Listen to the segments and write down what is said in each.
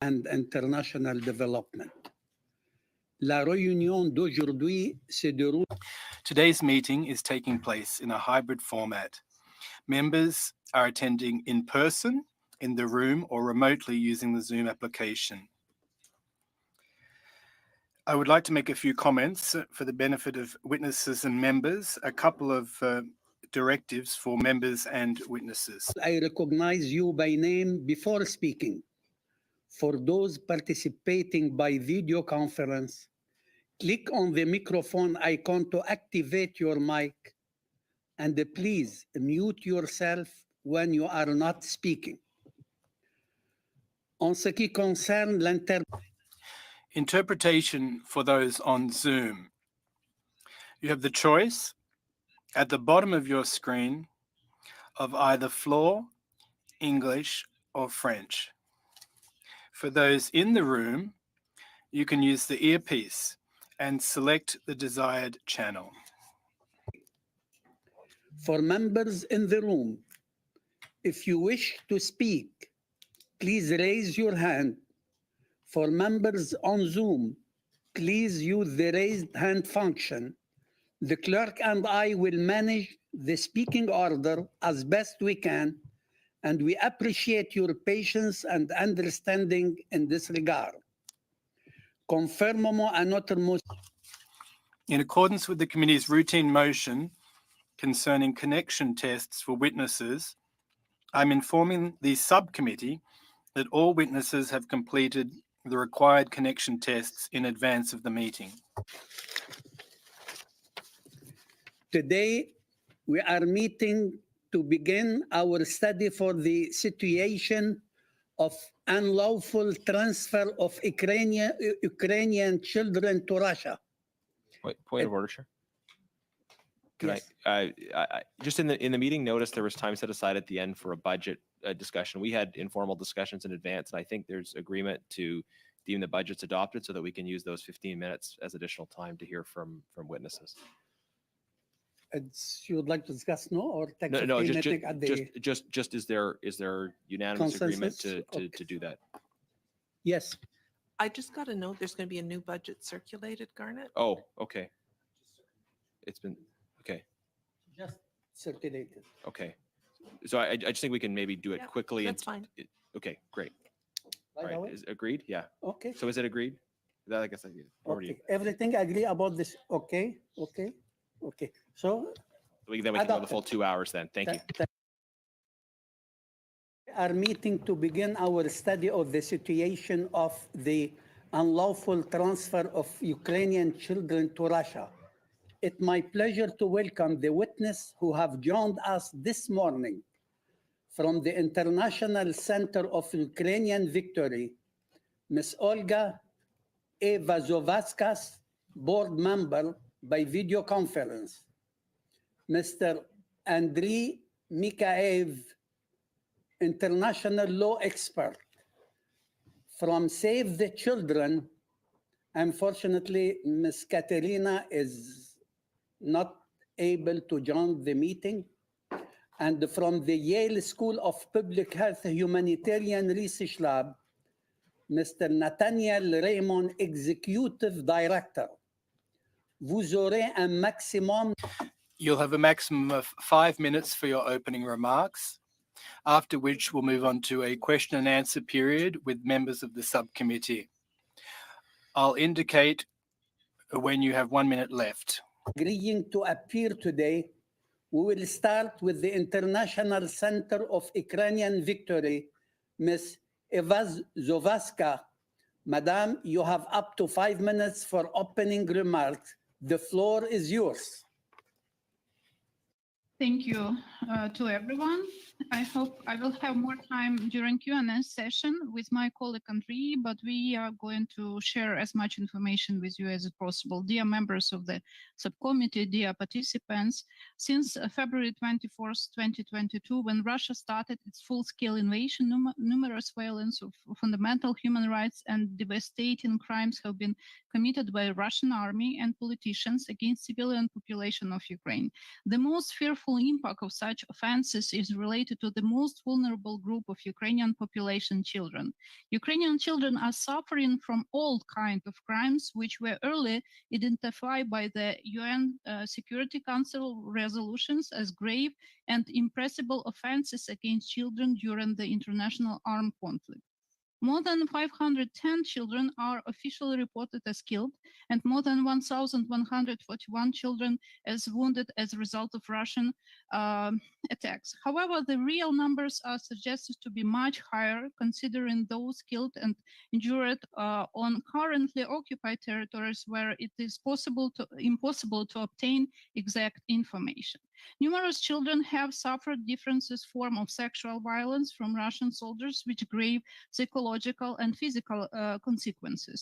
and international development. La réunion d'aujourd'hui se déroule. Today's meeting is taking place in a hybrid format. Members are attending in person, in the room, or remotely using the Zoom application. I would like to make a few comments for the benefit of witnesses and members, a couple of directives for members and witnesses. I recognize you by name before speaking. For those participating by video conference, click on the microphone icon to activate your mic, and please mute yourself when you are not speaking. En ce qui concerne Interpretation for those on Zoom. You have the choice at the bottom of your screen of either floor, English, or French. For those in the room, you can use the earpiece and select the desired channel. For members in the room, if you wish to speak, please raise your hand. For members on Zoom, please use the raised hand function. The clerk and I will manage the speaking order as best we can, and we appreciate your patience and understanding in this regard. Conformément à notre motion. In accordance with the committee's routine motion concerning connection tests for witnesses, I'm informing the subcommittee that all witnesses have completed the required connection tests in advance of the meeting. Today, we are meeting to begin our study for the situation of unlawful transfer of Ukrainian children to Russia. Wait, point of order, sir. Can I just in the meeting notice there was time set aside at the end for a budget discussion. We had informal discussions in advance, and I think there's agreement to deem the budget's adopted so that we can use those 15 minutes as additional time to hear from witnesses. You would like to discuss or take no, just is there unanimous agreement to do that? Yes. I just got a note there's going to be a new budget circulated, Garnet. Oh, okay. It's been okay. Just circulated. Okay. So I just think we can maybe do it quickly. That's fine. Okay, great. Right All right, is agreed? Yeah. Okay. So is it agreed? That I guess I already. Okay. Everything agree about this? Okay. So then we can go the full 2 hours then. Thank you. Our meeting to begin our study of the situation of the unlawful transfer of Ukrainian children to Russia. It's my pleasure to welcome the witnesses who have joined us this morning from the International Center of Ukrainian Victory, Ms. Olga Evazovaskas, board member by video conference, Mr. Andriy Mikhaev, international law expert. From Save the Children, unfortunately, Ms. Katerina is not able to join the meeting. And from the Yale School of Public Health Humanitarian Research Lab, Mr. Nathaniel Raymond, Executive Director. Vous aurez un maximum. You'll have a maximum of 5 minutes for your opening remarks, after which we'll move on to a question and answer period with members of the subcommittee. I'll indicate when you have 1 minute left. Agreeing to appear today, we will start with the International Center of Ukrainian Victory, Ms. Evazovska. Madam, you have up to 5 minutes for opening remarks. The floor is yours. Thank you to everyone. I hope I will have more time during Q&A session with my colleague Andriy, but we are going to share as much information with you as possible. Dear members of the subcommittee, dear participants, since February 24th, 2022, when Russia started its full-scale invasion, numerous violations of fundamental human rights and devastating crimes have been committed by the Russian army and politicians against civilian population of Ukraine. The most fearful harmful impact of such offenses is related to the most vulnerable group of Ukrainian population, children. Ukrainian children are suffering from all kinds of crimes, which were early identified by the UN Security Council resolutions as grave and impressible offenses against children during the international armed conflict. More than 510 children are officially reported as killed, and more than 1,141 children as wounded as a result of Russian attacks. However, the real numbers are suggested to be much higher, considering those killed and injured on currently occupied territories where it is impossible to obtain exact information. Numerous children have suffered different forms of sexual violence from Russian soldiers, which grave psychological and physical consequences.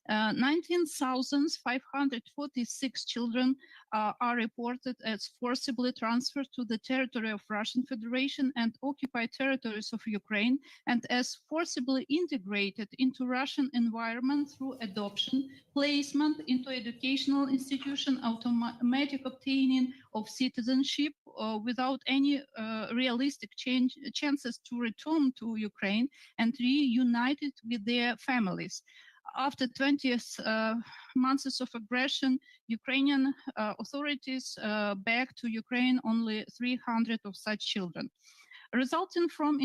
19,546 children are reported as forcibly transferred to the territory of Russian Federation and occupied territories of Ukraine, and as forcibly integrated into Russian environment through adoption, placement into educational institution, automatic obtaining of citizenship without any realistic chances to return to Ukraine and reunited with their families. After 20 months of aggression, Ukrainian authorities back to Ukraine only 300 of such children. Resulting from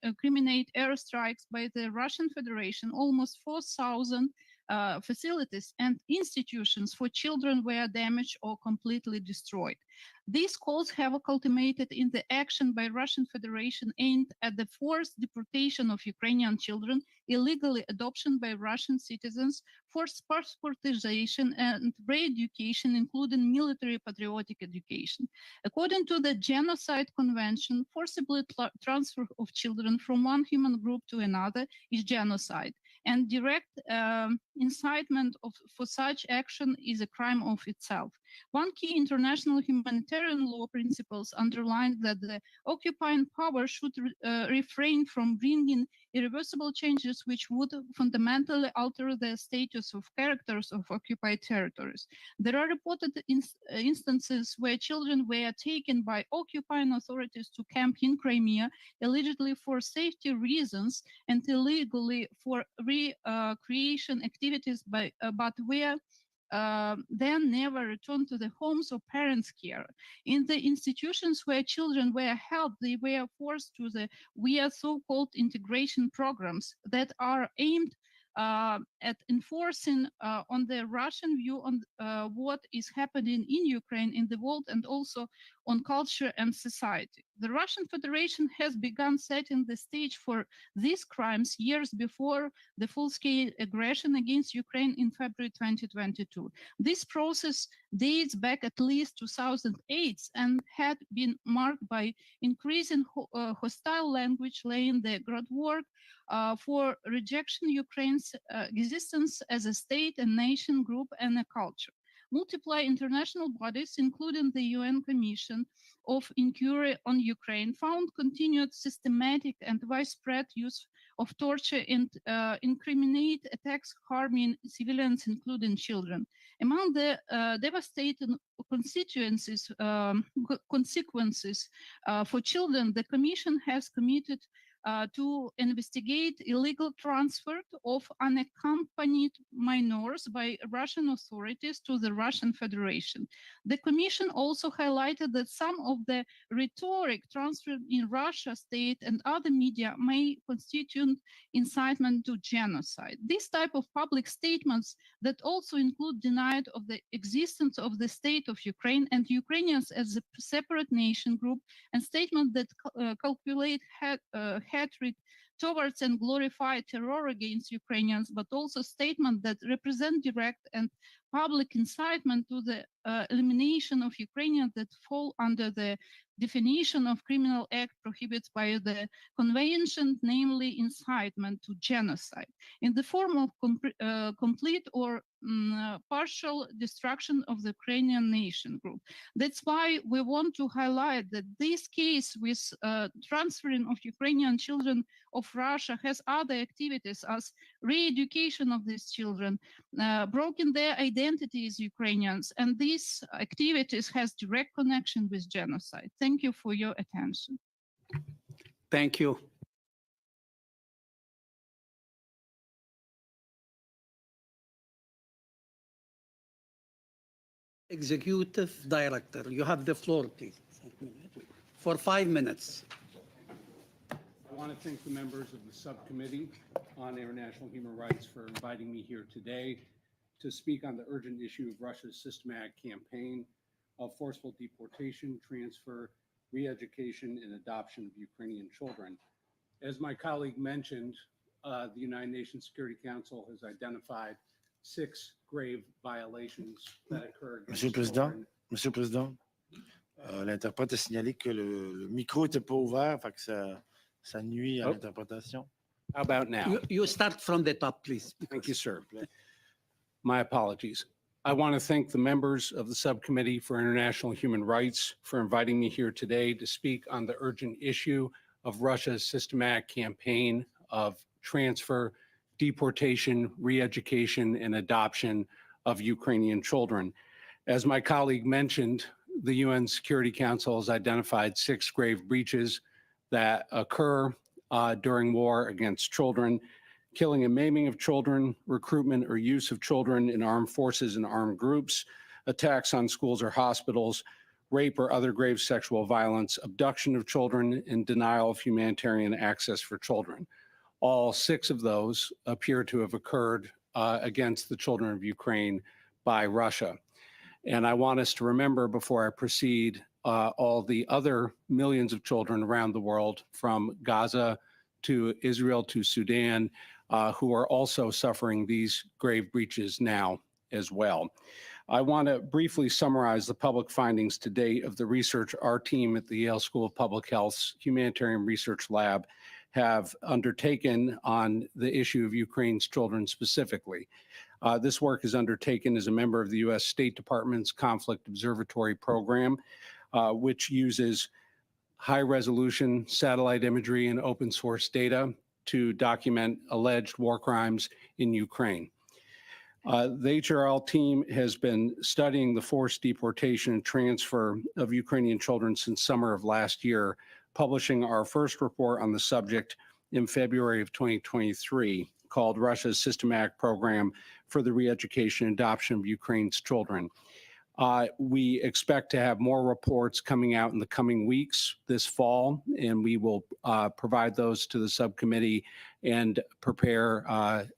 incriminate airstrikes by the Russian Federation, almost 4,000 facilities and institutions for children were damaged or completely destroyed. These calls have culminated in the action by Russian Federation aimed at the forced deportation of Ukrainian children, illegally adoption by Russian citizens, forced passportization, and re-education, including military patriotic education. According to the Genocide Convention, forcibly transfer of children from one human group to another is genocide, and direct incitement for such action is a crime of itself. One key international humanitarian law principles underline that the occupying power should refrain from bringing irreversible changes which would fundamentally alter the status of characters of occupied territories. There are reported instances where children were taken by occupying authorities to camp in Crimea, allegedly for safety reasons and illegally for recreation activities, but were then never returned to the homes of parents' care. In the institutions where children were held, they were forced to via so-called integration programs that are aimed at enforcing on the Russian view on what is happening in Ukraine, in the world, and also on culture and society. The Russian Federation has begun setting the stage for these crimes years before the full-scale aggression against Ukraine in February 2022. This process dates back at least 2008 and had been marked by increasing hostile language, laying the groundwork for rejection Ukraine's existence as a state and nation group and a culture. Multiple international bodies, including the UN Commission of Inquiry on Ukraine, found continued systematic and widespread use of torture and incriminate attacks harming civilians, including children. Among the devastating consequences for children, the Commission has committed to investigate illegal transfer of unaccompanied minors by Russian authorities to the Russian Federation. The Commission also highlighted that some of the rhetoric transferred in Russia state and other media may constitute incitement to genocide. This type of public statements that also include denial of the existence of the state of Ukraine and Ukrainians as a separate nation group, and statements that calculate hatred towards and glorify terror against Ukrainians, but also statements that represent direct and public incitement to the elimination of Ukrainians that fall under the definition of criminal act prohibited by the convention, namely incitement to genocide, in the form of complete or partial destruction of the Ukrainian nation group. That's why we want to highlight that this case with transferring of Ukrainian children of Russia has other activities as re-education of these children, broken their identity as Ukrainians, and these activities has direct connection with genocide. Thank you for your attention. Thank you. Executive Director, you have the floor, please, for 5 minutes. I want to thank the members of the Subcommittee on International Human Rights for inviting me here today to speak on the urgent issue of Russia's systematic campaign of forceful deportation, transfer, re-education, and adoption of Ukrainian children. As my colleague mentioned, the United Nations Security Council has identified 6 grave violations that occur against children. Monsieur le Président, l'interprète a signalé que le micro n'était pas ouvert, fait que ça nuit à Oh. l'interprétation. How about now? You start from the top, please. Thank you, sir. My apologies. I want to thank the members of the Subcommittee for International Human Rights for inviting me here today to speak on the urgent issue of Russia's systematic campaign of transfer, deportation, re-education, and adoption of Ukrainian children. As my colleague mentioned, the UN Security Council has identified 6 grave breaches that occur during war against children: killing and maiming of children, recruitment or use of children in armed forces and armed groups, attacks on schools or hospitals, rape or other grave sexual violence, abduction of children, and denial of humanitarian access for children. All 6 of those appear to have occurred against the children of Ukraine by Russia. And I want us to remember, before I proceed, all the other millions of children around the world, from Gaza to Israel to Sudan, who are also suffering these grave breaches now as well. I want to briefly summarize the public findings to date of the research our team at the Yale School of Public Health's Humanitarian Research Lab have undertaken on the issue of Ukraine's children specifically. This work is undertaken as a member of the U.S. State Department's Conflict Observatory Program, which uses high-resolution satellite imagery and open source data to document alleged war crimes in Ukraine. The HRL team has been studying the forced deportation and transfer of Ukrainian children since summer of last year, publishing our first report on the subject in February of 2023, called Russia's Systematic Program for the Re-Education and Adoption of Ukraine's Children. We expect to have more reports coming out in the coming weeks this fall, and we will provide those to the subcommittee and prepare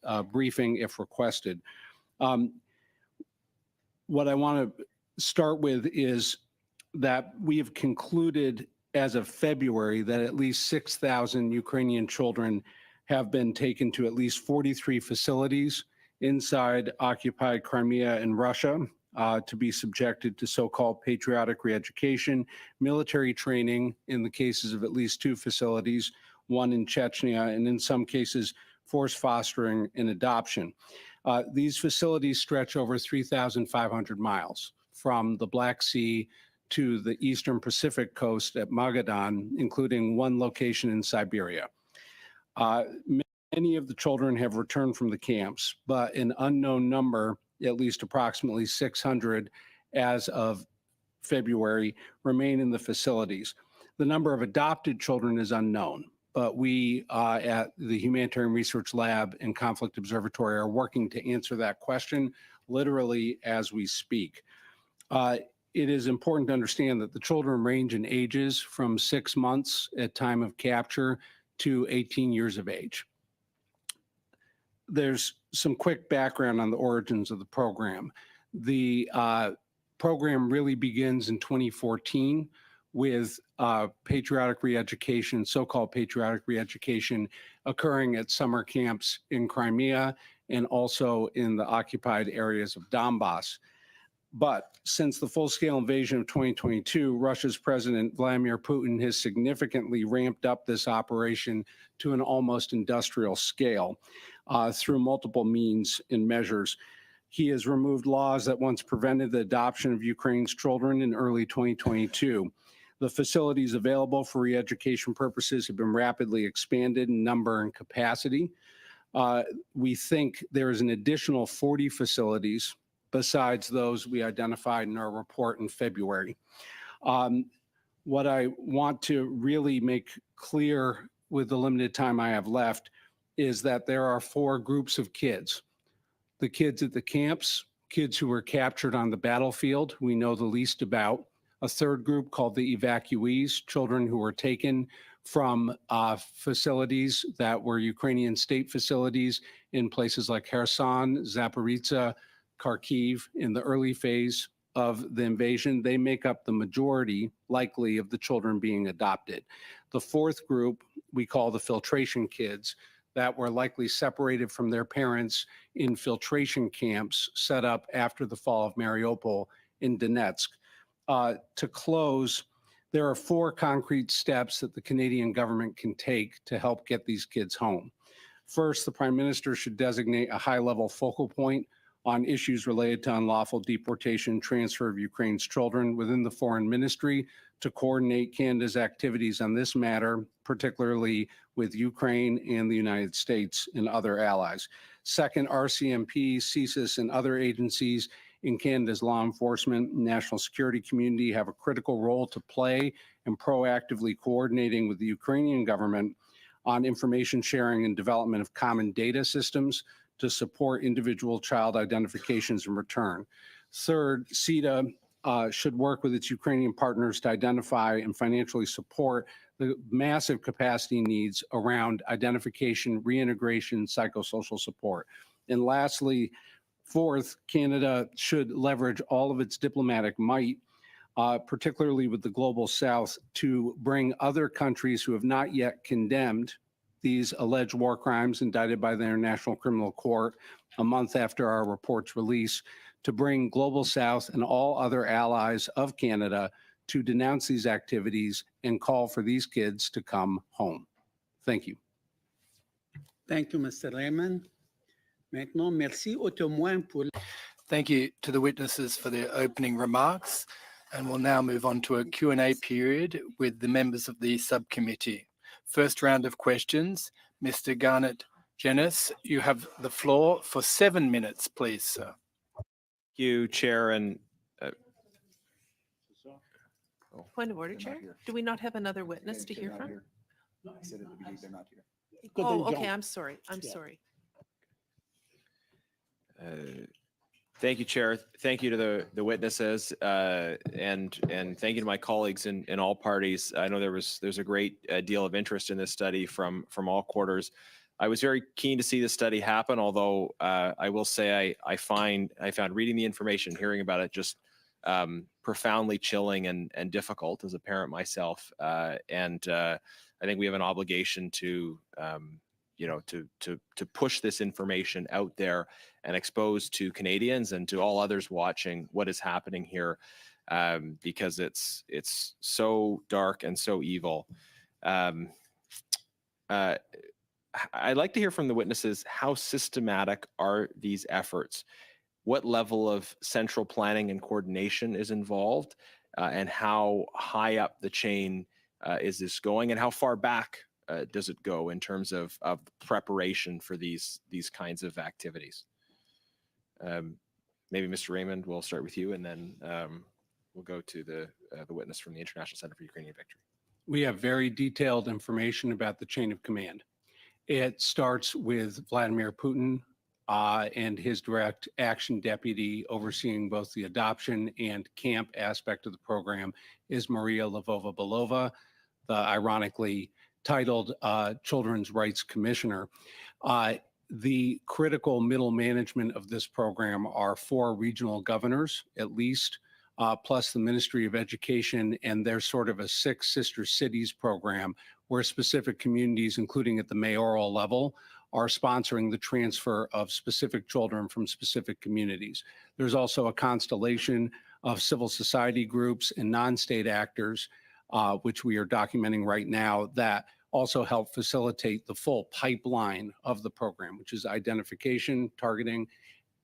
a briefing if requested. What I want to start with is that we have concluded as of February that at least 6,000 Ukrainian children have been taken to at least 43 facilities inside occupied Crimea and Russia to be subjected to so-called patriotic re-education, military training in the cases of at least 2 facilities, one in Chechnya, and in some cases, forced fostering and adoption. These facilities stretch over 3,500 miles from the Black Sea to the eastern Pacific coast at Magadan, including one location in Siberia. Many of the children have returned from the camps, but an unknown number, at least approximately 600 as of February, remain in the facilities. The number of adopted children is unknown, but we at the Humanitarian Research Lab and Conflict Observatory are working to answer that question literally as we speak. It is important to understand that the children range in ages from 6 months at time of capture to 18 years of age. There's some quick background on the origins of the program. The program really begins in 2014 with patriotic re-education, so-called patriotic re-education, occurring at summer camps in Crimea and also in the occupied areas of Donbass. But since the full-scale invasion of 2022, Russia's President Vladimir Putin has significantly ramped up this operation to an almost industrial scale through multiple means and measures. He has removed laws that once prevented the adoption of Ukraine's children in early 2022. The facilities available for re-education purposes have been rapidly expanded in number and capacity. We think there is an additional 40 facilities besides those we identified in our report in February. What I want to really make clear with the limited time I have left is that there are 4 groups of kids. The kids at the camps, kids who were captured on the battlefield, we know the least about. A third group called the evacuees, children who were taken from facilities that were Ukrainian state facilities in places like Kherson, Zaporizhzhia, Kharkiv in the early phase of the invasion. They make up the majority, likely, of the children being adopted. The fourth group we call the filtration kids that were likely separated from their parents in filtration camps set up after the fall of Mariupol in Donetsk. To close, there are 4 concrete steps that the Canadian government can take to help get these kids home. First, the Prime Minister should designate a high-level focal point on issues related to unlawful deportation, transfer of Ukraine's children within the Foreign Ministry to coordinate Canada's activities on this matter, particularly with Ukraine and the United States and other allies. Second, RCMP, CSIS, and other agencies in Canada's law enforcement and national security community have a critical role to play in proactively coordinating with the Ukrainian government on information sharing and development of common data systems to support individual child identifications and return. Third, CETA should work with its Ukrainian partners to identify and financially support the massive capacity needs around identification, reintegration, psychosocial support. And lastly, fourth, Canada should leverage all of its diplomatic might, particularly with the Global South, to bring other countries who have not yet condemned these alleged war crimes indicted by the International Criminal Court a month after our report's release, to bring Global South and all other allies of Canada to denounce these activities and call for these kids to come home. Thank you. Thank you, Mr. Raymond. Maintenant, merci aux témoins pour... Thank you to the witnesses for their opening remarks. And we'll now move on to a Q&A period with the members of the subcommittee. First round of questions. Mr. Garnet Jenis, you have the floor for 7 minutes, please, sir. Thank you, Chair. And Point of order, Chair. Do we not have another witness to hear from? No, I said at the beginning, they're not here. Oh, okay, I'm sorry. I'm sorry. Thank you, Chair. Thank you to the witnesses, and thank you to my colleagues in all parties. I know there's a great deal of interest in this study from all quarters. I was very keen to see this study happen, although I will say I found reading the information, hearing about it, just profoundly chilling and difficult as a parent myself. And I think we have an obligation to push this information out there and expose to Canadians and to all others watching what is happening here, because it's so dark and so evil. I'd like to hear from the witnesses, how systematic are these efforts? What level of central planning and coordination is involved, and how high up the chain is this going, and how far back does it go in terms of preparation for these kinds of activities? Maybe Mr. Raymond, we'll start with you, and then we'll go to the witness from the International Center for Ukrainian Victory. We have very detailed information about the chain of command. It starts with Vladimir Putin and his direct action deputy overseeing both the adoption and camp aspect of the program is Maria Lvova-Belova, the ironically titled Children's Rights Commissioner. The critical middle management of this program are 4 regional governors, at least, plus the Ministry of Education, and there's sort of a 6 sister cities program where specific communities, including at the mayoral level, are sponsoring the transfer of specific children from specific communities. There's also a constellation of civil society groups and non-state actors, which we are documenting right now, that also help facilitate the full pipeline of the program, which is identification, targeting,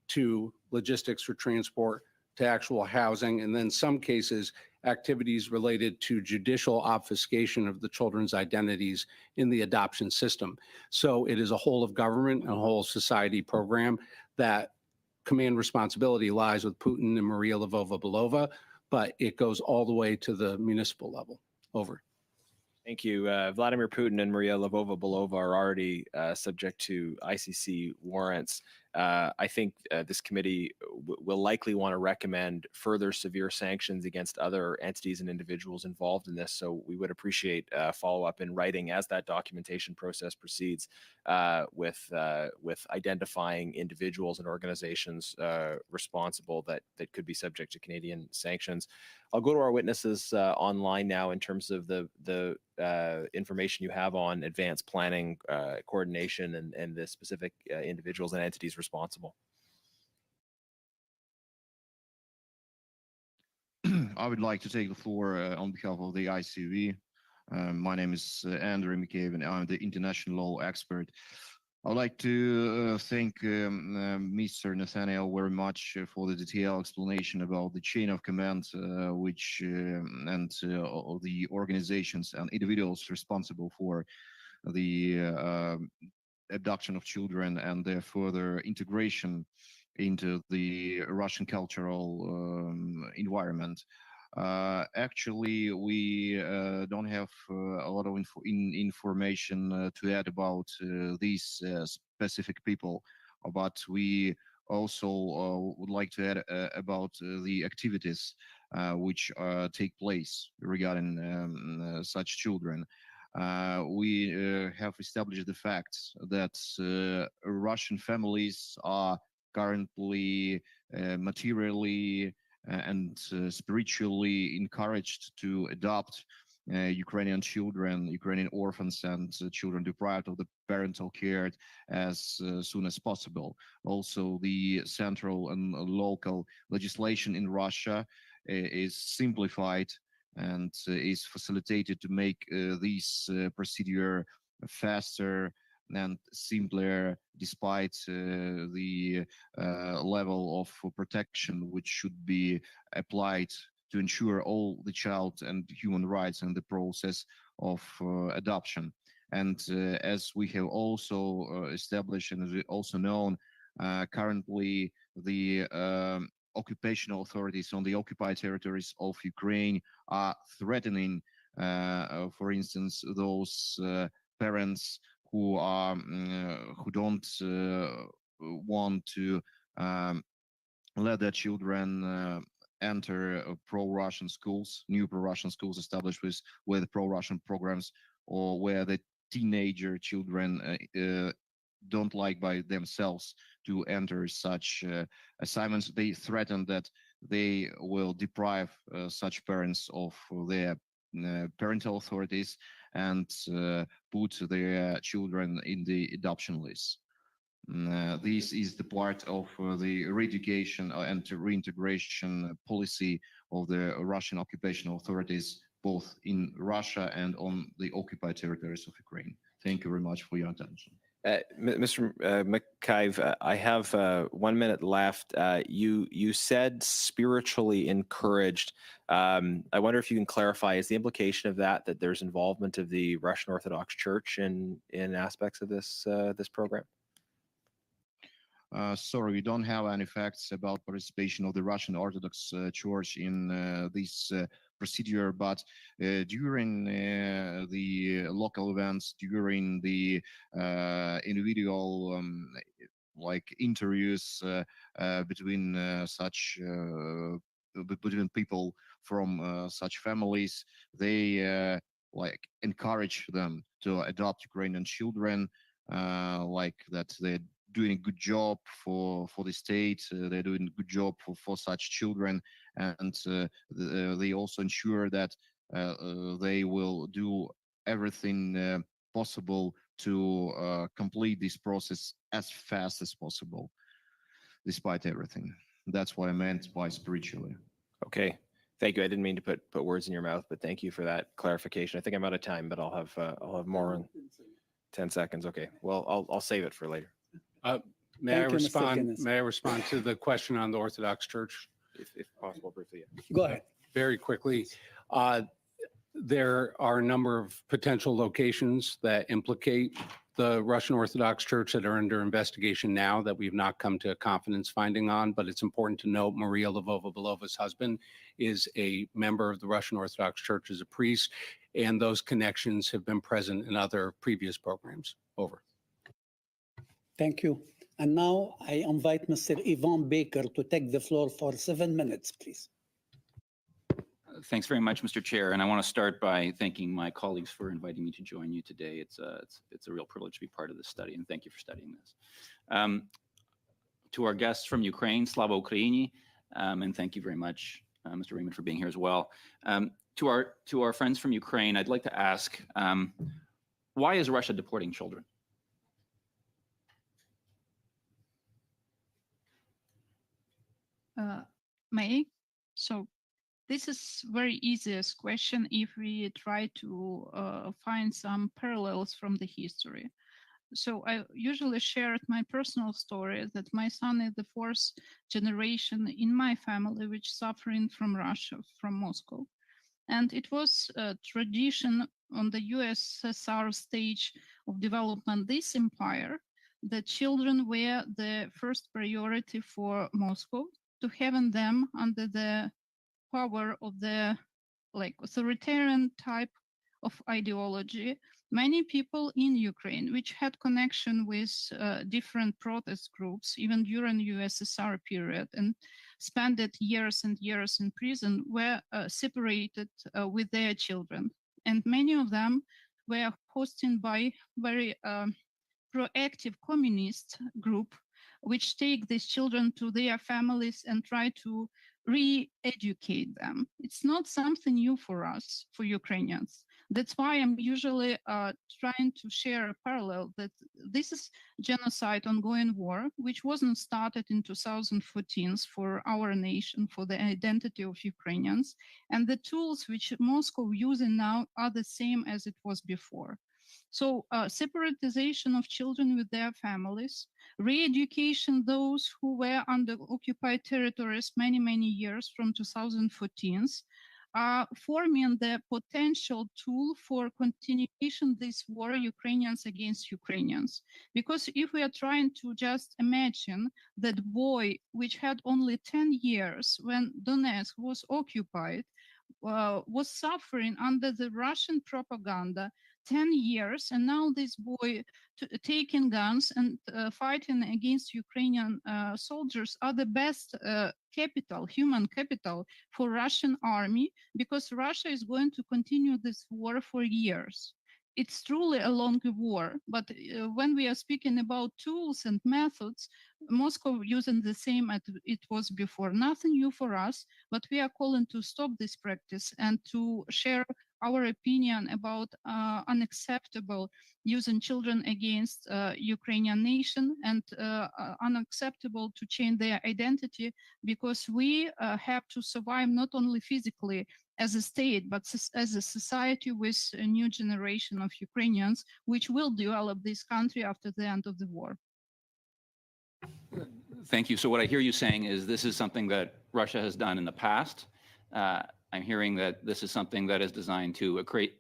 to logistics for transport, to actual housing, and then some cases, activities related to judicial obfuscation of the children's identities in the adoption system. So it is a whole of government and a whole society program that command responsibility lies with Putin and Maria Lvova-Belova, but it goes all the way to the municipal level. Over. Thank you. Vladimir Putin and Maria Lvova-Belova are already subject to ICC warrants. I think this committee will likely want to recommend further severe sanctions against other entities and individuals involved in this. So we would appreciate follow-up in writing as that documentation process proceeds, with identifying individuals and organizations responsible that could be subject to Canadian sanctions. I'll go to our witnesses online now in terms of the information you have on advanced planning, coordination, and the specific individuals and entities responsible. I would like to take the floor on behalf of the ICV. My name is Andrew McCabe, I'm the international law expert. I would like to thank Mr. Nathaniel very much for the detailed explanation about the chain of command, which and the organizations and individuals responsible for the abduction of children and their further integration into the Russian cultural environment. Actually, we don't have a lot of information to add about these specific people, but we also would like to add about the activities which take place regarding such children. We have established the fact that Russian families are currently materially and spiritually encouraged to adopt Ukrainian children, Ukrainian orphans, and children deprived of the parental care as soon as possible. Also, the central and local legislation in Russia is simplified and is facilitated to make this procedure faster and simpler, despite the level of protection which should be applied to ensure all the child and human rights in the process of adoption. And as we have also established and is also known, currently the occupational authorities on the occupied territories of Ukraine are threatening, for instance, those parents who don't want to let their children enter pro-Russian schools, new pro-Russian schools established with pro-Russian programs, or where the teenager children don't like by themselves to enter such assignments. They threaten that they will deprive such parents of their parental authorities and put their children in the adoption list. This is the part of the re-education and reintegration policy of the Russian occupational authorities, both in Russia and on the occupied territories of Ukraine. Thank you very much for your attention. Mr. McKive, I have 1 minute left. You said spiritually encouraged. I wonder if you can clarify, is the implication of that there's involvement of the Russian Orthodox Church in aspects of this program? Sorry, we don't have any facts about participation of the Russian Orthodox Church in this procedure, but during the local events, during the individual interviews between between people from such families, they encourage them to adopt Ukrainian children, that they're doing a good job for the state, they're doing a good job for such children, and they also ensure that they will do everything possible to complete this process as fast as possible, despite everything. That's what I meant by spiritually. Okay. Thank you. I didn't mean to put words in your mouth, but thank you for that clarification. I think I'm out of time, but I'll have more in 10 seconds. Okay. Well, I'll save it for later. May I Thank you, Mr. respond? Guinness. May I respond to the question on the Orthodox Church? If possible, briefly. Yeah. Go ahead. Very quickly. There are a number of potential locations that implicate the Russian Orthodox Church that are under investigation now that we've not come to a confidence finding on, but it's important to note Maria Lvova-Belova's husband is a member of the Russian Orthodox Church as a priest, and those connections have been present in other previous programs. Over. Thank you. And now I invite Mr. Yvonne Baker to take the floor for 7 minutes, please. Thanks very much, Mr. Chair. And I want to start by thanking my colleagues for inviting me to join you today. It's a real privilege to be part of this study, and thank you for studying this. To our guests from Ukraine, Slava Ukraini, and thank you very much, Mr. Raymond, for being here as well. To our friends from Ukraine, I'd like to ask, why is Russia deporting children? May. So this is very easiest question if we try to find some parallels from the history. So I usually share my personal story that my son is the fourth generation in my family which suffering from Russia, from Moscow. And it was a tradition on the USSR stage of development, this empire, that children were the first priority for Moscow, to having them under the power of the authoritarian type of ideology. Many people in Ukraine, which had connection with different protest groups, even during USSR period, and spent years and years in prison, were separated with their children. And many of them were hosted by very proactive communist group, which take these children to their families and try to re-educate them. It's not something new for us, for Ukrainians. That's why I'm usually trying to share a parallel that this is genocide, ongoing war, which wasn't started in 2014 for our nation, for the identity of Ukrainians. And the tools which Moscow using now are the same as it was before. So separatization of children with their families, re-education those who were under occupied territories many, many years from 2014, forming the potential tool for continuation this war, Ukrainians against Ukrainians. Because if we are trying to just imagine that boy which had only 10 years when Donetsk was occupied, was suffering under the Russian propaganda 10 years, and now this boy taking guns and fighting against Ukrainian soldiers are the best capital, human capital for Russian army, because Russia is going to continue this war for years. It's truly a long war, but when we are speaking about tools and methods, Moscow using the same as it was before. Nothing new for us, but we are calling to stop this practice and to share our opinion about unacceptable using children against Ukrainian nation, and unacceptable to change their identity, because we have to survive not only physically as a state, but as a society with a new generation of Ukrainians, which will develop this country after the end of the war. Thank you. So what I hear you saying is this is something that Russia has done in the past. I'm hearing that this is something that is designed to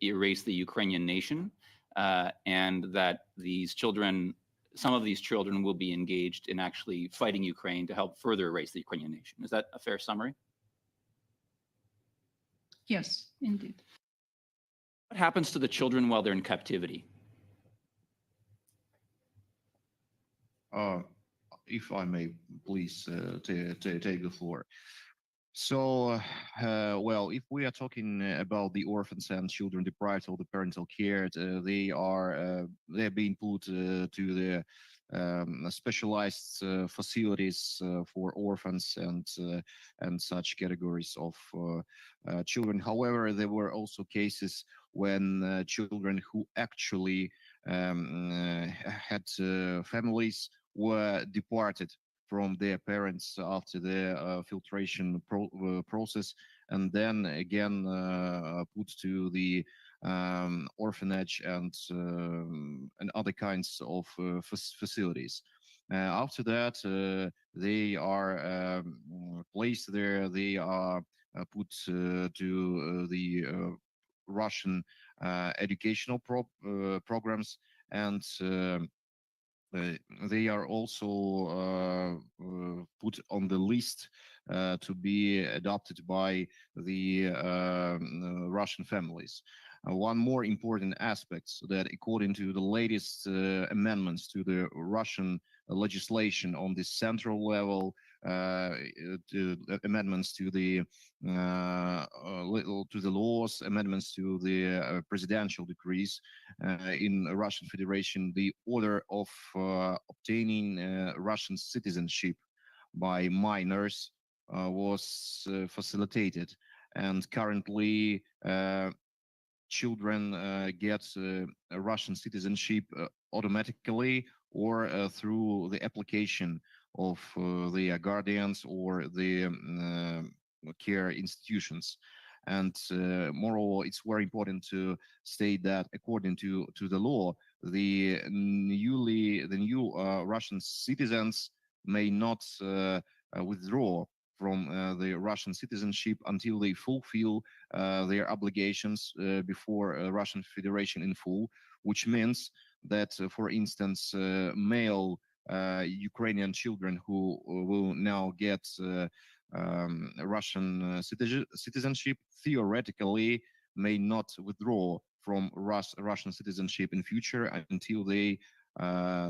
erase the Ukrainian nation, and that these children, some of these children will be engaged in actually fighting Ukraine to help further erase the Ukrainian nation. Is that a fair summary? Yes, indeed. What happens to the children while they're in captivity? If I may, please take the floor. So, well, if we are talking about the orphans and children deprived of the parental care, they're being put to the specialized facilities for orphans and such categories of children. However, there were also cases when children who actually had families were departed from their parents after the filtration process, and then again put to the orphanage and other kinds of facilities. After that, they are placed there. They are put to the Russian educational programs, and they are also put on the list to be adopted by the Russian families. One more important aspect that, according to the latest amendments to the Russian legislation on the central level, amendments to the laws, amendments to the presidential decrees in Russian Federation, the order of obtaining Russian citizenship by minors was facilitated, and currently children get a Russian citizenship automatically or through the application of the guardians or the care institutions. And moreover, it's very important to state that according to the law, the new Russian citizens may not withdraw from the Russian citizenship until they fulfill their obligations before Russian Federation in full, which means that, for instance, male Ukrainian children who will now get Russian citizenship theoretically may not withdraw from Russian citizenship in future until they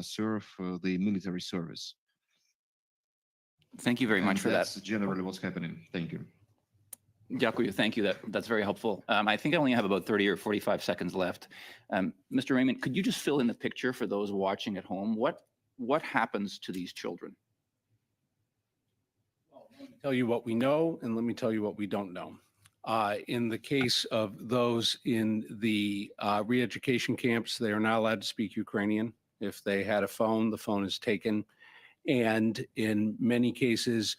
serve the military service. Thank you very much for that. That's generally what's happening. Thank you. Dyakuyu, thank you. That's very helpful. I think I only have about 30 or 45 seconds left. Mr. Raymond, could you just fill in the picture for those watching at home? What happens to these children? Let me tell you what we know, and let me tell you what we don't know. In the case of those in the re-education camps, they are not allowed to speak Ukrainian. If they had a phone, the phone is taken. And in many cases,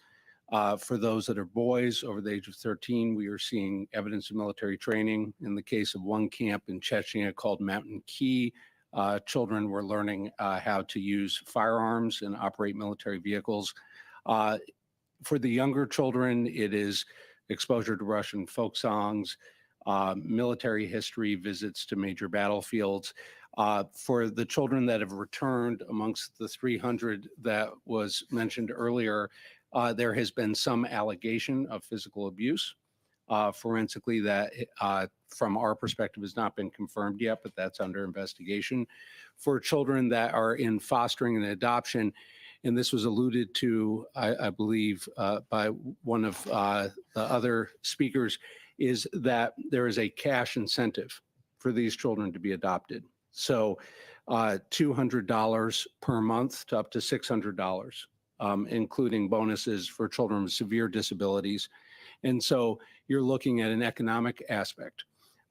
for those that are boys over the age of 13, we are seeing evidence of military training. In the case of one camp in Chechnya called Mountain Key, children were learning how to use firearms and operate military vehicles. For the younger children, it is exposure to Russian folk songs, military history, visits to major battlefields. For the children that have returned, amongst the 300 that was mentioned earlier, there has been some allegation of physical abuse. Forensically, that from our perspective has not been confirmed yet, but that's under investigation. For children that are in fostering and adoption, and this was alluded to, I believe, by one of the other speakers, is that there is a cash incentive for these children to be adopted. So $200 per month to up to $600, including bonuses for children with severe disabilities. And so you're looking at an economic aspect.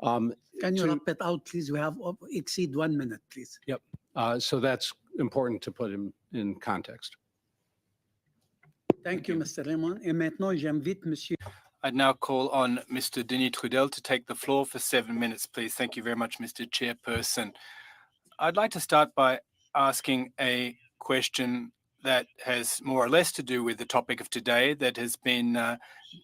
Can you wrap it out, please? We have exceed 1 minute, please. Yep. So that's important to put in context. Thank you, Mr. Raymond. Et maintenant, j'invite Monsieur. I'd now call on Mr. Denis Trudel to take the floor for 7 minutes, please. Thank you very much, Mr. Chairperson. I'd like to start by asking a question that has more or less to do with the topic of today that has been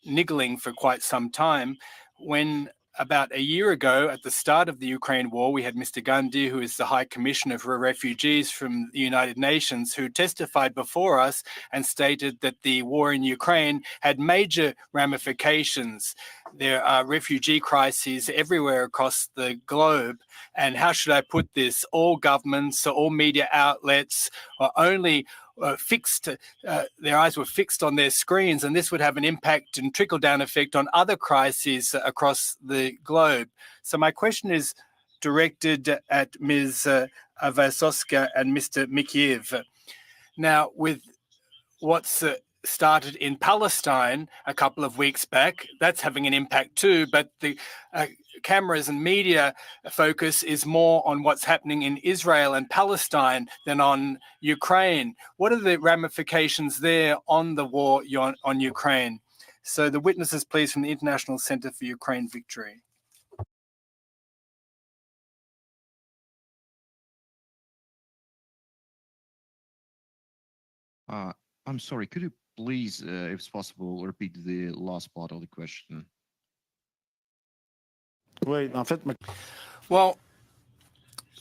niggling for quite some time. When about a year ago, at the start of the Ukraine war, we had Mr. Gandhi, who is the High Commissioner for Refugees from the United Nations, who testified before us and stated that the war in Ukraine had major ramifications. There are refugee crises everywhere across the globe. And how should I put this? All governments, all media outlets are only their eyes were fixed on their screens, and this would have an impact and trickle-down effect on other crises across the globe. So my question is directed at Ms. Vasoska and Mr. Mikiev. Now, with what's started in Palestine a couple of weeks back. That's having an impact too, but the cameras and media focus is more on what's happening in Israel and Palestine than on Ukraine. What are the ramifications there on the war on Ukraine? So the witnesses, please, from the International Center for Ukraine Victory. I'm sorry, could you please, if it's possible, repeat the last part of the question? Oui, en fait, Well,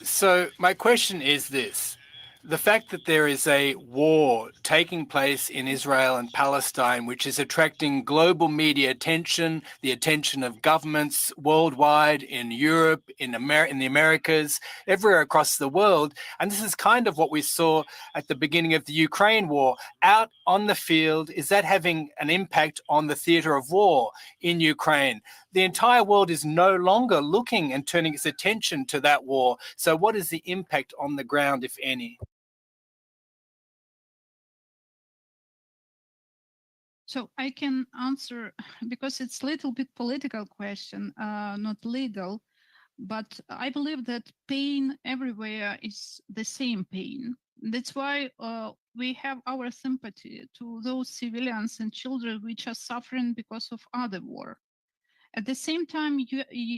so my question is this. The fact that there is a war taking place in Israel and Palestine, which is attracting global media attention, the attention of governments worldwide, in Europe, in the Americas, everywhere across the world. And this is kind of what we saw at the beginning of the Ukraine war. Out on the field, is that having an impact on the theater of war in Ukraine? The entire world is no longer looking and turning its attention to that war. So what is the impact on the ground, if any? So I can answer because it's a little bit political question, not legal, but I believe that pain everywhere is the same pain. That's why we have our sympathy to those civilians and children which are suffering because of other war. At the same time,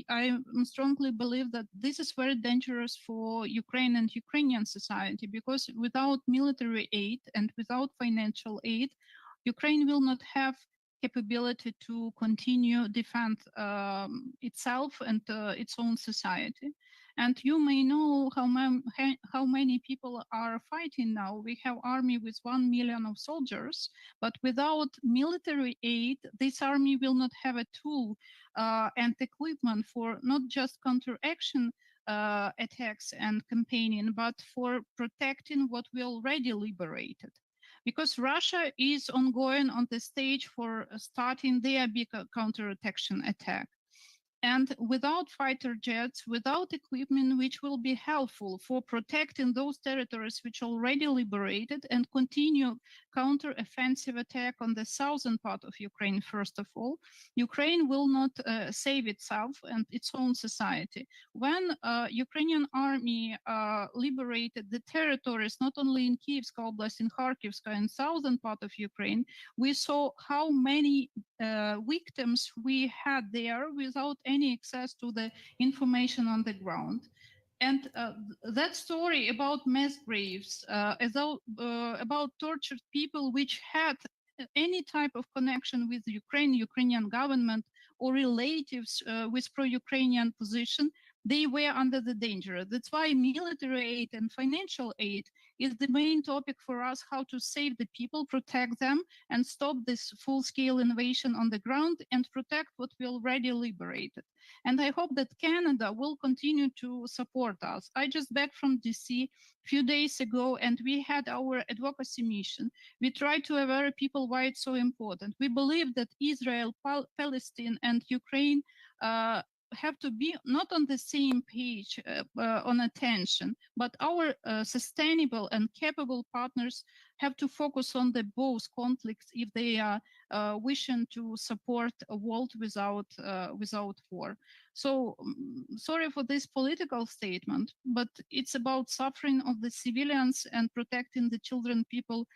I strongly believe that this is very dangerous for Ukraine and Ukrainian society, because without military aid and without financial aid, Ukraine will not have capability to continue defend itself and its own society. And you may know how many people are fighting now. We have army with 1 million of soldiers, but without military aid, this army will not have a tool and equipment for not just counteraction attacks and campaigning, but for protecting what we already liberated. Because Russia is ongoing on the stage for starting their big counteraction attack. And without fighter jets, without equipment which will be helpful for protecting those territories which are already liberated and continue counter-offensive attack on the southern part of Ukraine, first of all, Ukraine will not save itself and its own society. When Ukrainian army liberated the territories, not only in Kievska Oblast, in Kharkivska and southern part of Ukraine, we saw how many victims we had there without any access to the information on the ground. And that story about mass graves, about tortured people which had any type of connection with Ukraine, Ukrainian government, or relatives with pro-Ukrainian position, they were under the danger. That's why military aid and financial aid is the main topic for us, how to save the people, protect them, and stop this full-scale invasion on the ground and protect what we already liberated. And I hope that Canada will continue to support us. I just back from DC a few days ago, and we had our advocacy mission. We tried to aware people why it's so important. We believe that Israel, Palestine, and Ukraine have to be not on the same page on attention, but our sustainable and capable partners have to focus on the both conflicts if they are wishing to support a world without war. So sorry for this political statement, but it's about suffering of the civilians and protecting the children, people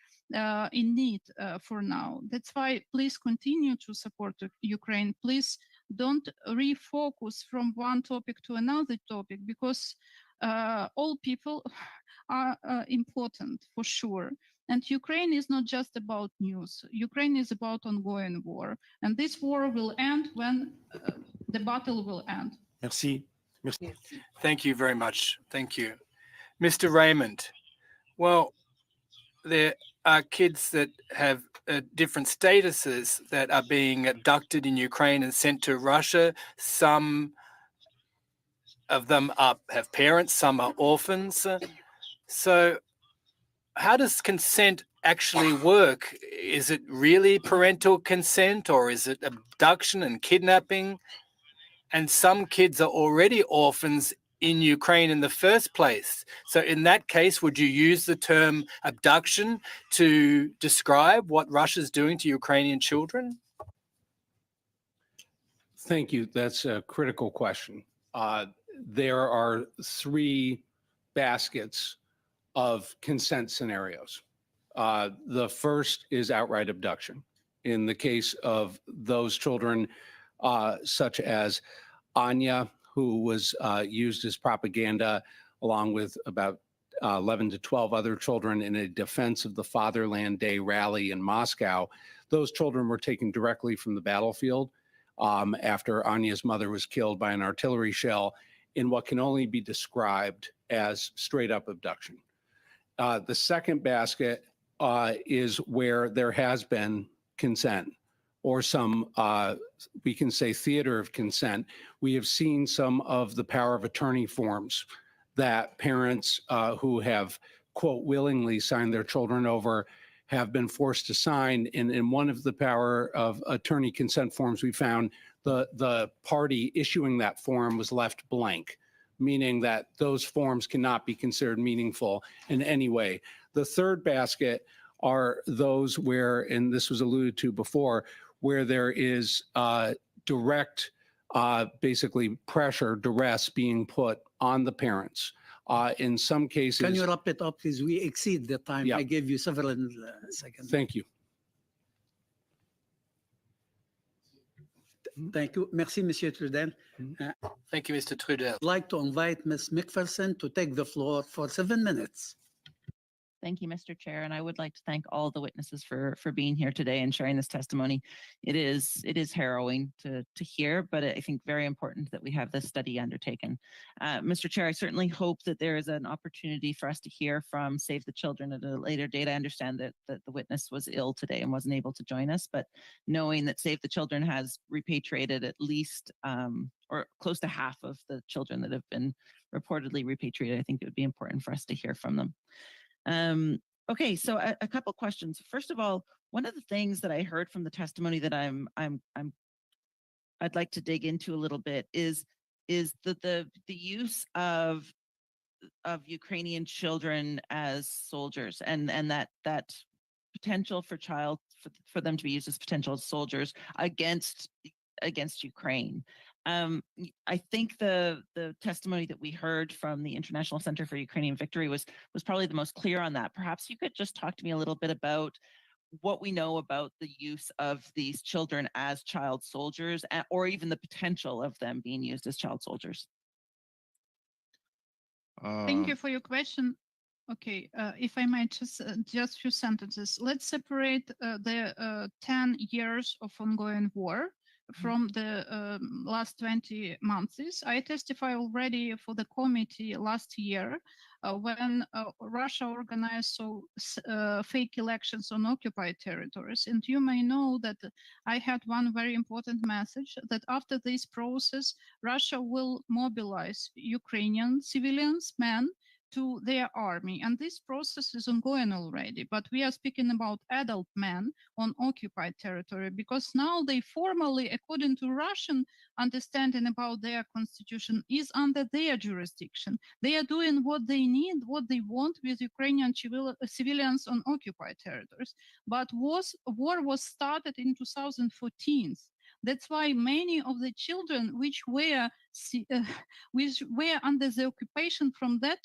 in need for now. That's why please continue to support Ukraine. Please don't refocus from one topic to another topic, because all people are important for sure. And Ukraine is not just about news. Ukraine is about ongoing war. And this war will end when the battle will end. Merci. Merci. Thank you very much. Thank you. Mr. Raymond, well, there are kids that have different statuses that are being abducted in Ukraine and sent to Russia. Some of them have parents, some are orphans. So how does consent actually work? Is it really parental consent, or is it abduction and kidnapping? And some kids are already orphans in Ukraine in the first place. So in that case, would you use the term abduction to describe what Russia's doing to Ukrainian children? Thank you. That's a critical question. There are three baskets of consent scenarios. The first is outright abduction. In the case of those children, such as Anya, who was used as propaganda along with about 11 to 12 other children in a Defense of the Fatherland Day rally in Moscow, those children were taken directly from the battlefield after Anya's mother was killed by an artillery shell in what can only be described as straight up abduction. The second basket is where there has been consent or some, we can say, theater of consent. We have seen some of the power of attorney forms that parents who have, quote, willingly signed their children over have been forced to sign. And in one of the power of attorney consent forms we found, the party issuing that form was left blank, meaning that those forms cannot be considered meaningful in any way. The third basket are those where, and this was alluded to before, where there is direct, basically pressure, duress being put on the parents. In some cases— Can you wrap it up, please? We exceed the time. Yeah. I gave you several seconds. Thank you. Thank you. Merci, Monsieur Trudel. Thank you, Mr. Trudel. I'd like to invite Ms. McPherson to take the floor for 7 minutes. Thank you, Mr. Chair, and I would like to thank all the witnesses for being here today and sharing this testimony. It is harrowing to hear, but I think very important that we have this study undertaken. Mr. Chair, I certainly hope that there is an opportunity for us to hear from Save the Children at a later date. I understand that the witness was ill today and wasn't able to join us, but knowing that Save the Children has repatriated at least or close to half of the children that have been reportedly repatriated, I think it would be important for us to hear from them. Okay, so a couple questions. First of all, one of the things that I heard from the testimony that I'd like to dig into a little bit is the use of Ukrainian children as soldiers and that potential for them to be used as potential soldiers against Ukraine. I think the testimony that we heard from the International Center for Ukrainian Victory was probably the most clear on that. Perhaps you could just talk to me a little bit about what we know about the use of these children as child soldiers, or even the potential of them being used as child soldiers. Thank you for your question. Okay, if I might just a few sentences. Let's separate the 10 years of ongoing war from the last 20 months. I testify already for the committee last year when Russia organized fake elections on occupied territories. And you may know that I had one very important message that after this process, Russia will mobilize Ukrainian civilians, men, to their army. And this process is ongoing already, but we are speaking about adult men on occupied territory because now they formally, according to Russian understanding about their constitution, is under their jurisdiction. They are doing what they need, what they want with Ukrainian civilians on occupied territories. But war was started in 2014. That's why many of the children which were under the occupation from that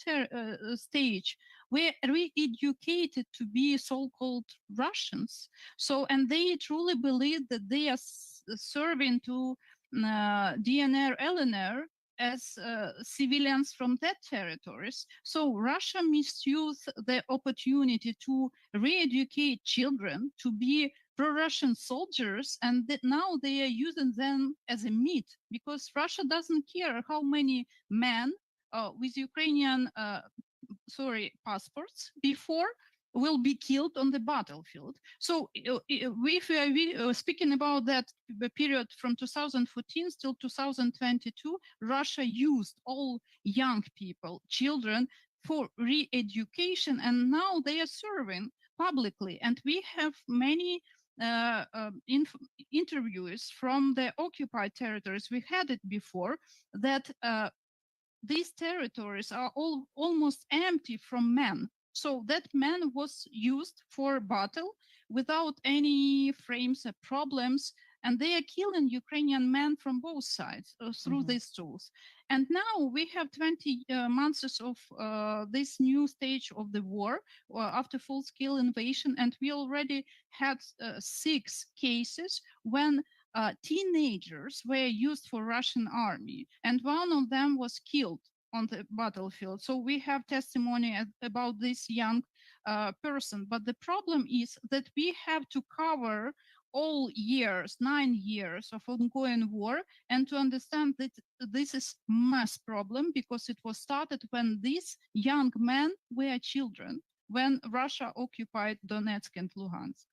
stage were re-educated to be so-called Russians. So, and they truly believe that they are serving to DNR, LNR as civilians from that territories. So Russia misused the opportunity to re-educate children to be pro-Russian soldiers, and that now they are using them as a meat because Russia doesn't care how many men with Ukrainian passports before will be killed on the battlefield. So if we are speaking about that period from 2014 till 2022, Russia used all young people, children, for re-education, and now they are serving publicly. And we have many interviews from the occupied territories. We had it before that these territories are all almost empty from men. So that man was used for battle without any frames or problems, and they are killing Ukrainian men from both sides through these tools. And now we have 20 months of this new stage of the war after full-scale invasion, and we already had 6 cases when teenagers were used for Russian army, and one of them was killed on the battlefield. So we have testimony about this young person. But the problem is that we have to cover all years, 9 years of ongoing war, and to understand that this is mass problem because it was started when these young men were children, when Russia occupied Donetsk and Luhansk.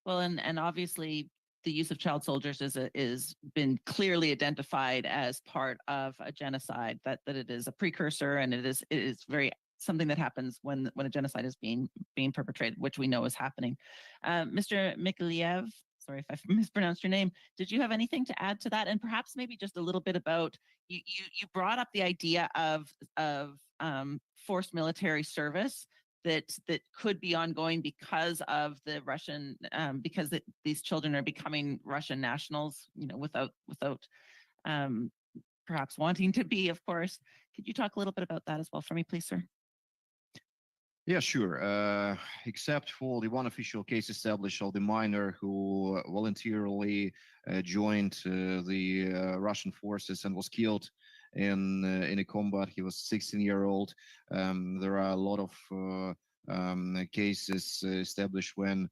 Well, and obviously the use of child soldiers is been clearly identified as part of a genocide, that it is a precursor, and it is very something that happens when a genocide is being perpetrated, which we know is happening. Mr. Mikhailev, sorry if I mispronounced your name, did you have anything to add to that? And perhaps maybe just a little bit about, you brought up the idea of forced military service that could be ongoing because of the Russian, because these children are becoming Russian nationals, without perhaps wanting to be, of course. Could you talk a little bit about that as well for me, please, sir? Yeah, sure. Except for the one official case established of the minor who voluntarily joined the Russian forces and was killed in a combat. He was 16-year-old. There are a lot of cases established when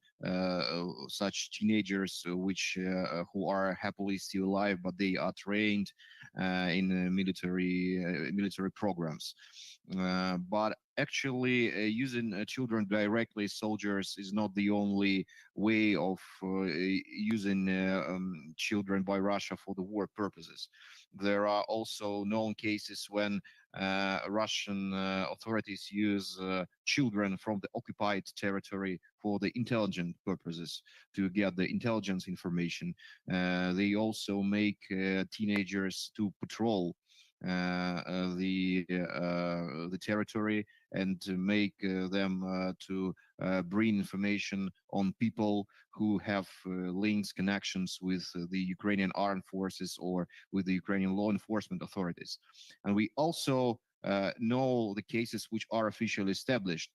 such teenagers, who are happily still alive, but they are trained in military programs. But actually, using children directly as soldiers is not the only way of using children by Russia for the war purposes. There are also known cases when Russian authorities use children from the occupied territory for the intelligence purposes, to get the intelligence information. They also make teenagers to patrol the territory, and to make them to bring information on people who have links, connections with the Ukrainian armed forces or with the Ukrainian law enforcement authorities. And we also know the cases which are officially established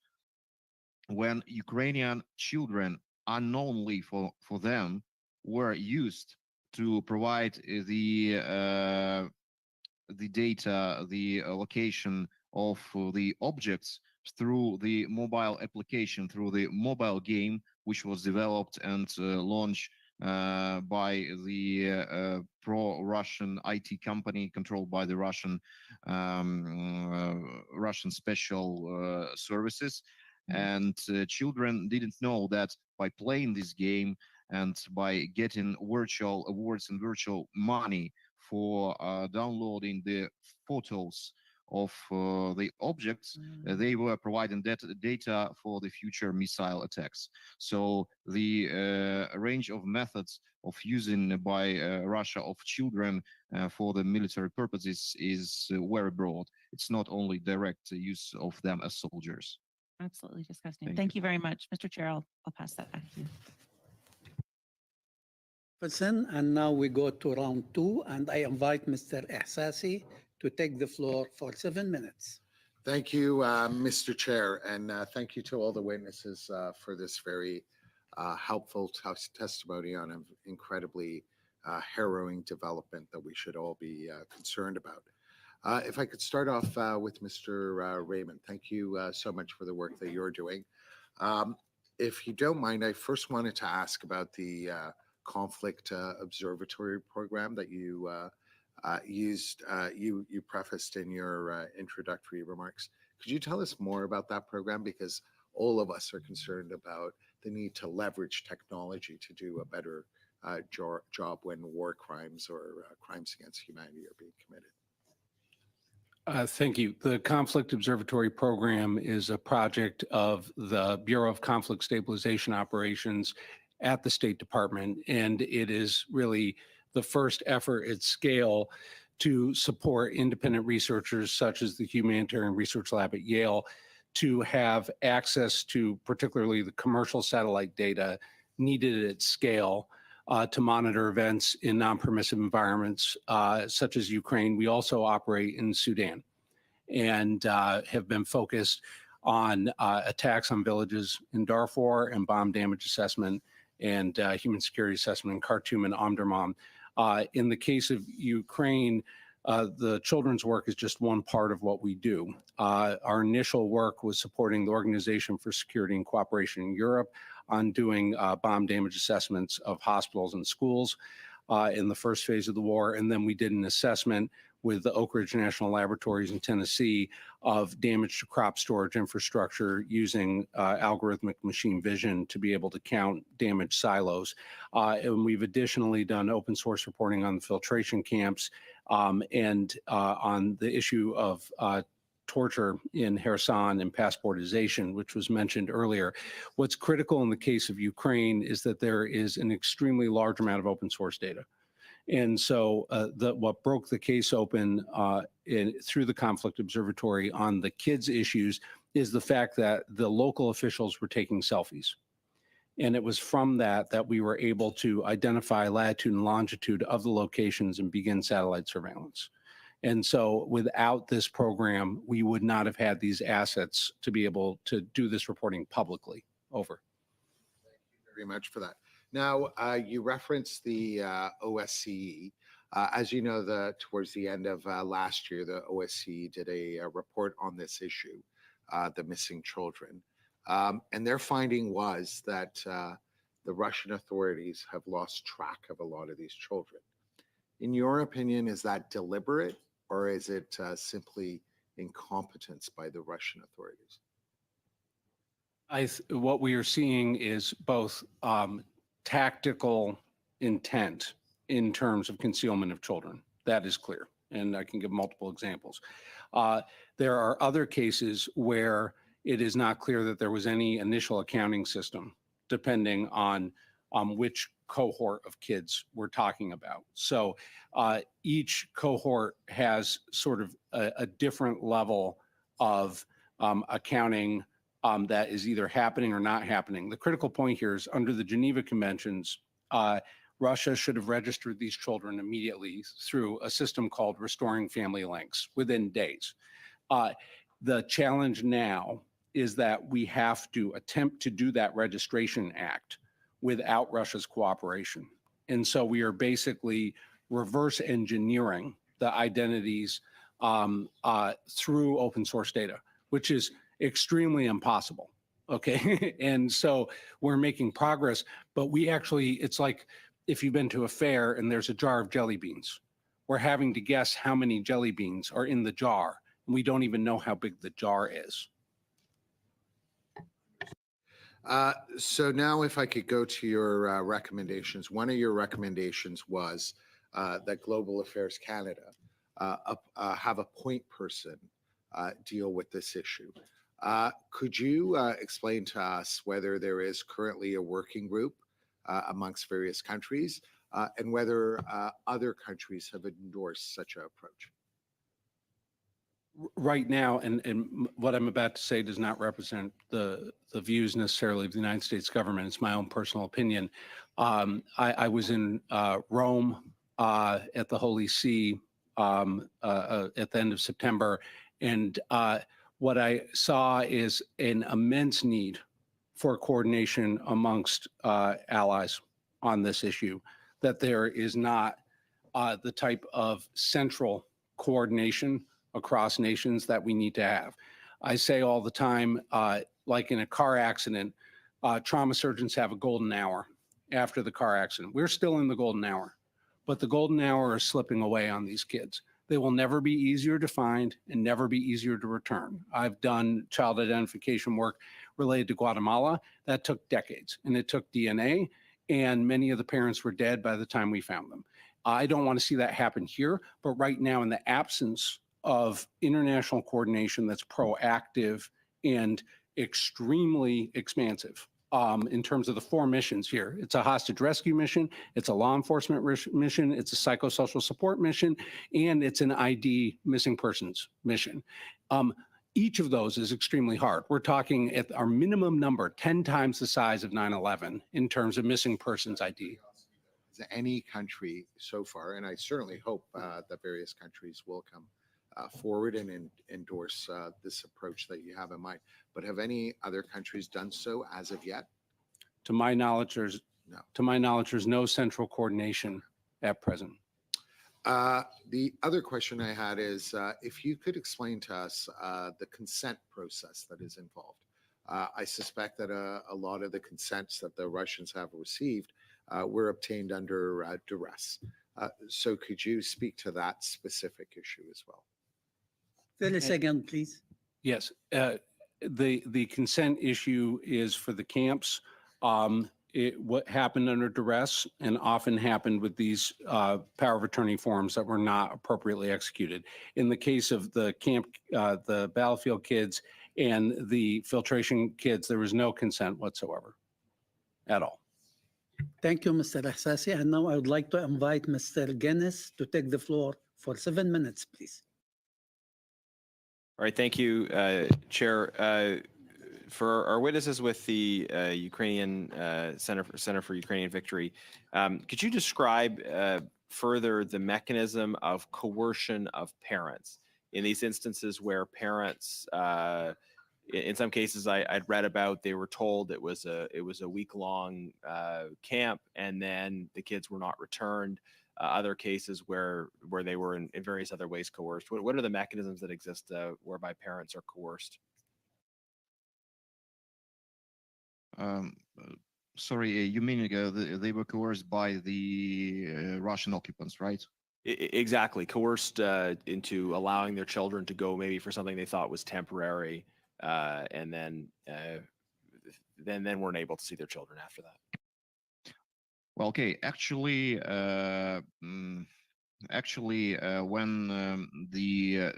when Ukrainian children, unknownly for them, were used to provide the data, the location of the objects through the mobile application, through the mobile game, which was developed and launched by the pro-Russian IT company controlled by the Russian special services. And children didn't know that by playing this game and by getting virtual awards and virtual money for downloading the photos of the objects, they were providing data for the future missile attacks. So the range of methods of using by Russia of children for the military purposes is very broad. It's not only direct use of them as soldiers. Absolutely disgusting. Thank you very much. Mr. Chair, I'll pass that back to you. And now we go to round 2, and I invite Mr. Ihsasi to take the floor for 7 minutes. Thank you, Mr. Chair, and thank you to all the witnesses for this very helpful testimony on an incredibly harrowing development that we should all be concerned about. If I could start off with Mr. Raymond, thank you so much for the work that you're doing. If you don't mind, I first wanted to ask about the conflict observatory program that you you prefaced in your introductory remarks. Could you tell us more about that program? Because all of us are concerned about the need to leverage technology to do a better job when war crimes or crimes against humanity are being committed. Thank you. The Conflict Observatory Program is a project of the Bureau of Conflict Stabilization Operations at the State Department, and it is really the first effort at scale to support independent researchers such as the Humanitarian Research Lab at Yale to have access to particularly the commercial satellite data needed at scale to monitor events in non-permissive environments such as Ukraine. We also operate in Sudan and have been focused on attacks on villages in Darfur and bomb damage assessment and human security assessment in Khartoum and Omdurman. In the case of Ukraine, the children's work is just one part of what we do. Our initial work was supporting the Organization for Security and Cooperation in Europe on doing bomb damage assessments of hospitals and schools in the first phase of the war. And then we did an assessment with the Oak Ridge National Laboratories in Tennessee of damage to crop storage infrastructure using algorithmic machine vision to be able to count damaged silos. And we've additionally done open source reporting on the filtration camps and on the issue of torture in Kherson and passportization, which was mentioned earlier. What's critical in the case of Ukraine is that there is an extremely large amount of open source data. And so what broke the case open through the Conflict Observatory on the kids' issues is the fact that the local officials were taking selfies. And it was from that that we were able to identify latitude and longitude of the locations and begin satellite surveillance. And so without this program, we would not have had these assets to be able to do this reporting publicly. Over. Thank you very much for that. Now, you referenced the OSCE. As you know, towards the end of last year, the OSCE did a report on this issue, the missing children. And their finding was that the Russian authorities have lost track of a lot of these children. In your opinion, is that deliberate or is it simply incompetence by the Russian authorities? What we are seeing is both tactical intent in terms of concealment of children. That is clear, and I can give multiple examples. There are other cases where it is not clear that there was any initial accounting system, depending on which cohort of kids we're talking about. So each cohort has sort of a different level of accounting that is either happening or not happening. The critical point here is under the Geneva Conventions, Russia should have registered these children immediately through a system called Restoring Family Links within days. The challenge now is that we have to attempt to do that registration act without Russia's cooperation. And so we are basically reverse engineering the identities through open source data, which is extremely impossible. Okay. And so we're making progress, but we actually, it's like if you've been to a fair and there's a jar of jelly beans, we're having to guess how many jelly beans are in the jar. And we don't even know how big the jar is. So now if I could go to your recommendations, one of your recommendations was that Global Affairs Canada have a point person deal with this issue. Could you explain to us whether there is currently a working group amongst various countries and whether other countries have endorsed such an approach? Right now, and what I'm about to say does not represent the views necessarily of the United States government. It's my own personal opinion. I was in Rome at the Holy See at the end of September, and what I saw is an immense need for coordination amongst allies on this issue, that there is not the type of central coordination across nations that we need to have. I say all the time, like in a car accident, trauma surgeons have a golden hour after the car accident. We're still in the golden hour, but the golden hour is slipping away on these kids. They will never be easier to find and never be easier to return. I've done child identification work related to Guatemala. That took decades, and it took DNA, and many of the parents were dead by the time we found them. I don't want to see that happen here, but right now, in the absence of international coordination that's proactive and extremely expansive, in terms of the 4 missions here. It's a hostage rescue mission, it's a law enforcement mission, it's a psychosocial support mission, and it's an ID missing persons mission. Each of those is extremely hard. We're talking at our minimum number, 10 times the size of 9/11 in terms of missing persons ID. Is any country so far, and I certainly hope that various countries will come forward and endorse this approach that you have in mind, but have any other countries done so as of yet? To my knowledge, there's no central coordination at present. The other question I had is if you could explain to us the consent process that is involved. I suspect that a lot of the consents that the Russians have received were obtained under duress. So could you speak to that specific issue as well? 30 seconds, please. Yes, the consent issue is for the camps. What happened under duress and often happened with these power of attorney forms that were not appropriately executed. In the case of the camp, the battlefield kids and the filtration kids, there was no consent whatsoever at all. Thank you, Mr. Hassasi. And now I would like to invite Mr. Guinness to take the floor for 7 minutes, please. All right, thank you, Chair. For our witnesses with the Ukrainian Center for Ukrainian Victory, could you describe further the mechanism of coercion of parents in these instances where parents, in some cases I'd read about, they were told it was a week-long camp and then the kids were not returned. Other cases where they were in various other ways coerced. What are the mechanisms that exist whereby parents are coerced? Sorry, you mean they were coerced by the Russian occupants, right? Exactly, coerced into allowing their children to go maybe for something they thought was temporary, and then weren't able to see their children after that. Well, okay, actually, when the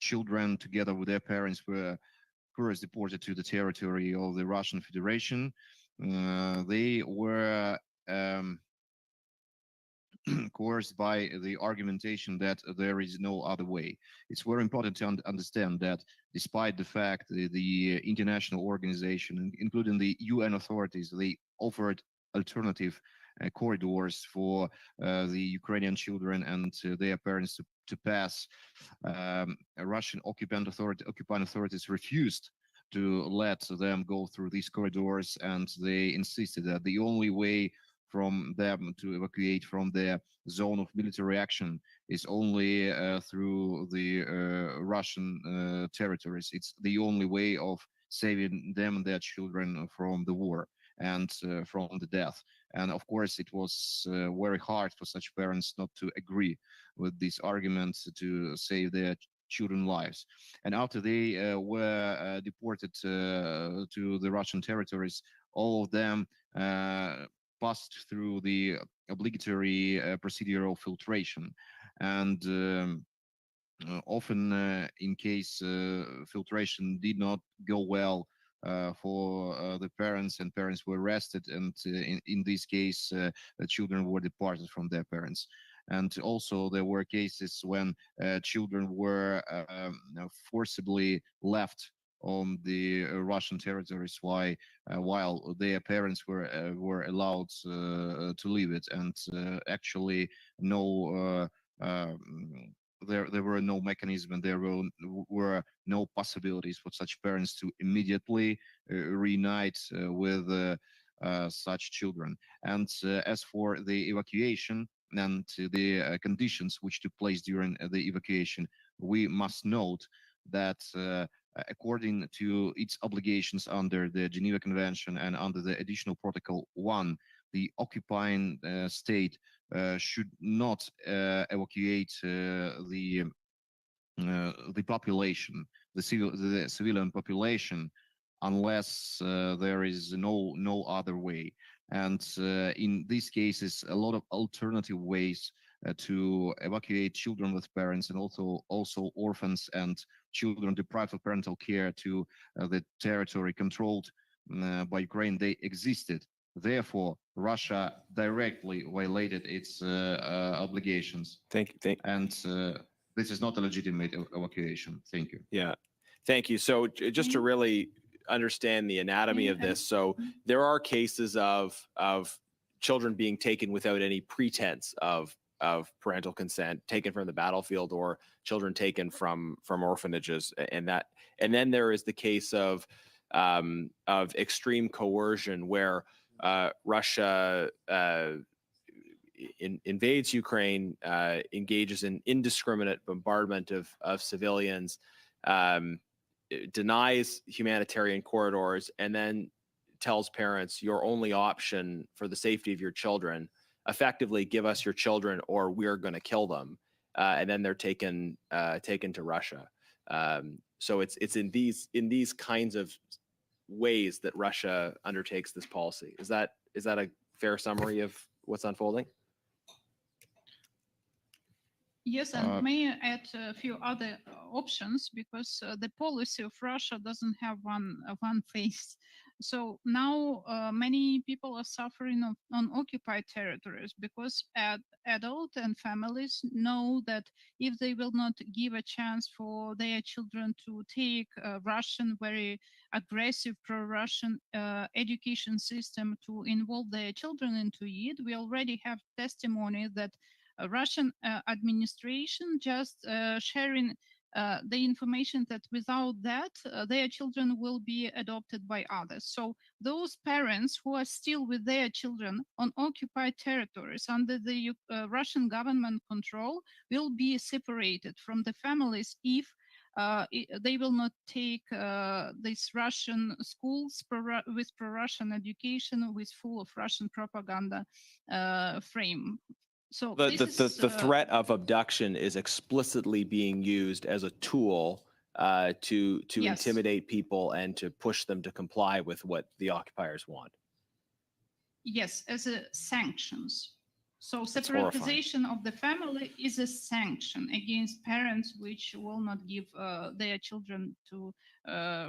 children together with their parents were first deported to the territory of the Russian Federation, they were coerced by the argumentation that there is no other way. It's very important to understand that despite the fact that the international organization, including the UN authorities, they offered alternative corridors for the Ukrainian children and their parents to pass. Russian occupying authorities refused to let them go through these corridors, and they insisted that the only way from them to evacuate from their zone of military action is only through the Russian territories. It's the only way of saving them and their children from the war and from the death. And of course, it was very hard for such parents not to agree with these arguments to save their children's lives. And after they were deported to the Russian territories, all of them passed through the obligatory procedural filtration. And often, in case filtration did not go well for the parents, and parents were arrested, and in this case the children were departed from their parents. And also there were cases when children were forcibly left on the Russian territories while their parents were allowed to leave it, and actually no there were no mechanism, and there were no possibilities for such parents to immediately reunite with such children. And as for the evacuation and the conditions which took place during the evacuation, we must note that according to its obligations under the Geneva Convention and under the Additional Protocol 1, the occupying state should not evacuate the population, the civilian population, unless there is no other way. And in these cases, a lot of alternative ways to evacuate children with parents, and also orphans and children deprived of parental care, to the territory controlled by Ukraine, they existed. Therefore, Russia directly violated its obligations, and this is not a legitimate evacuation. Thank you. Yeah, thank you. So just to really understand the anatomy of this, so there are cases of children being taken without any pretense of parental consent, taken from the battlefield, or children taken from orphanages, and then there is the case of extreme coercion where Russia invades Ukraine, engages in indiscriminate bombardment of civilians, denies humanitarian corridors, and then tells parents your only option for the safety of your children, effectively give us your children or we're going to kill them, and then they're taken to Russia. So it's in these kinds of ways that Russia undertakes this policy. Is that a fair summary of what's unfolding? Yes, and may I add a few other options, because the policy of Russia doesn't have one face. So now many people are suffering on occupied territories because adults and families know that if they will not give a chance for their children to take Russian, very aggressive pro-Russian education system to involve their children into it, we already have testimony that Russian administration just sharing the information that without that their children will be adopted by others. So those parents who are still with their children on occupied territories under the Russian government control will be separated from the families if they will not take these Russian schools with pro-Russian education with full of Russian propaganda frame. So the threat of abduction is explicitly being used as a tool to Yes. intimidate people and to push them to comply with what the occupiers want. Yes, as a sanctions. So horrifying. separatization of the family is a sanction against parents which will not give their children to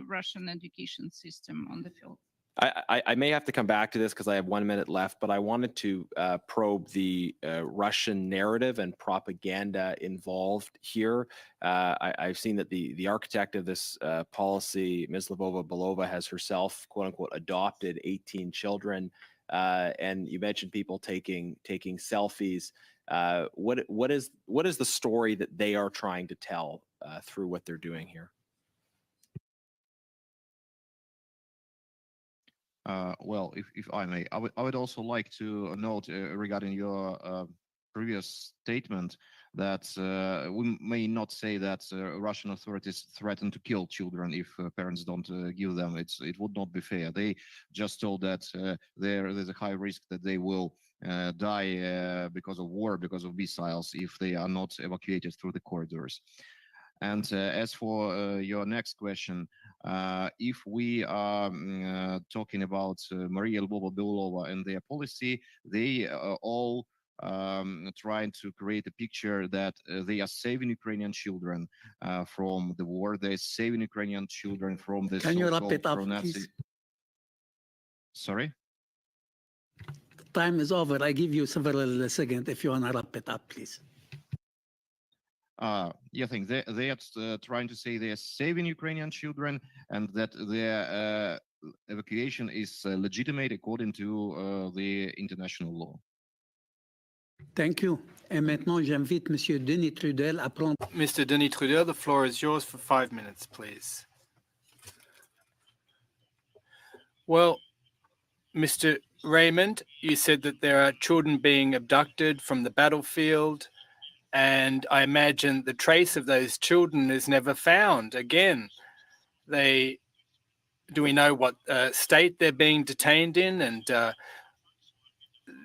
Russian education system on the field. I may have to come back to this because I have 1 minute left, but I wanted to probe the Russian narrative and propaganda involved here. I've seen that the architect of this policy, Ms. Lvova-Belova, has herself, quote unquote, adopted 18 children. And you mentioned people taking selfies. What is the story that they are trying to tell through what they're doing here? Well, if I may, I would also like to note regarding your previous statement that we may not say that Russian authorities threaten to kill children if parents don't give them. It would not be fair. They just told that there's a high risk that they will die because of war, because of missiles, if they are not evacuated through the corridors. And as for your next question, if we are talking about Maria Lvova-Belova and their policy, they are all trying to create a picture that they are saving Ukrainian children from the war. They're saving Ukrainian children from the Can you wrap so-called it up, pro-Nazi. please? Sorry? Time is over. I give you several seconds if you want to wrap it up, please. Yeah, I think they are trying to say they are saving Ukrainian children and that their evacuation is legitimate according to the international law. Thank you. Et maintenant, j'invite Monsieur Denis Trudel à prendre. Mr. Denis Trudel, the floor is yours for 5 minutes, please. Well, Mr. Raymond, you said that there are children being abducted from the battlefield, and I imagine the trace of those children is never found again. Do we know what state they're being detained in? And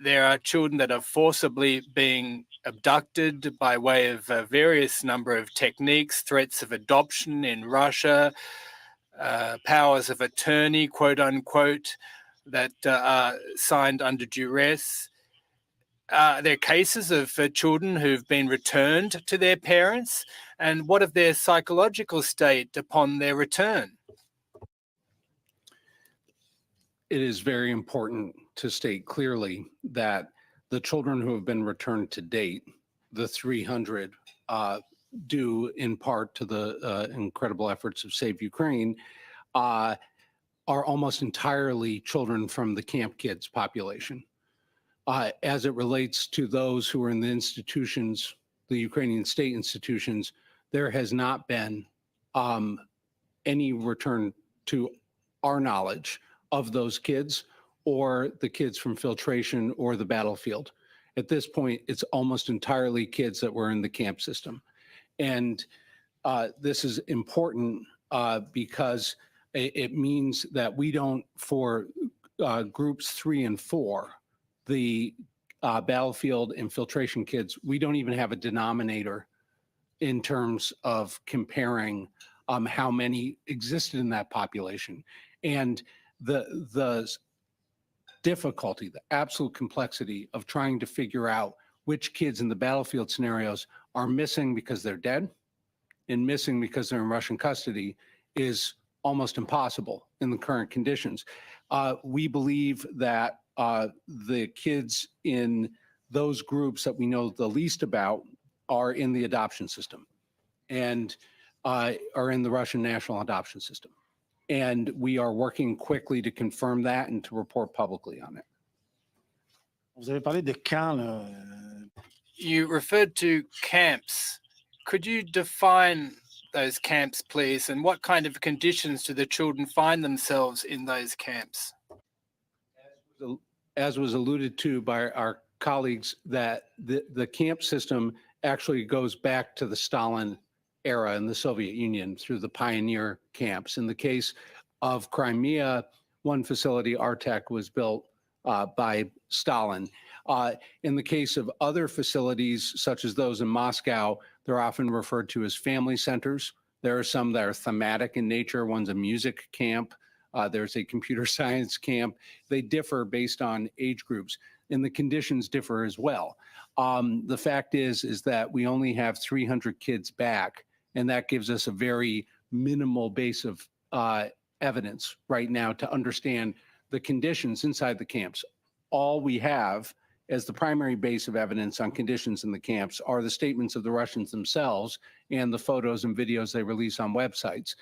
there are children that are forcibly being abducted by way of various number of techniques, threats of adoption in Russia, powers of attorney, quote unquote, that are signed under duress. There are cases of children who've been returned to their parents, and what of their psychological state upon their return? it is very important to state clearly that the children who have been returned to date, the 300, due in part to the incredible efforts of Save Ukraine, are almost entirely children from the camp kids population. As it relates to those who are in the institutions, the Ukrainian state institutions, there has not been any return to our knowledge of those kids or the kids from filtration or the battlefield. At this point, it's almost entirely kids that were in the camp system. And this is important because it means that we don't, for groups 3 and 4, the battlefield and filtration kids, we don't even have a denominator in terms of comparing how many existed in that population. And the difficulty, the absolute complexity of trying to figure out which kids in the battlefield scenarios are missing because they're dead and missing because they're in Russian custody is almost impossible in the current conditions. We believe that the kids in those groups that we know the least about are in the adoption system and are in the Russian national adoption system. And we are working quickly to confirm that and to report publicly on it. Vous avez parlé de camps, là. You referred to camps. Could you define those camps, please, and what kind of conditions do the children find themselves in those camps? As was alluded to by our colleagues, that the camp system actually goes back to the Stalin era in the Soviet Union through the pioneer camps. In the case of Crimea, one facility, Artek, was built by Stalin. In the case of other facilities, such as those in Moscow, they're often referred to as family centers. There are some that are thematic in nature. One's a music camp. There's a computer science camp. They differ based on age groups, and the conditions differ as well. The fact is that we only have 300 kids back, and that gives us a very minimal base of evidence right now to understand the conditions inside the camps. All we have as the primary base of evidence on conditions in the camps are the statements of the Russians themselves and the photos and videos they release on websites.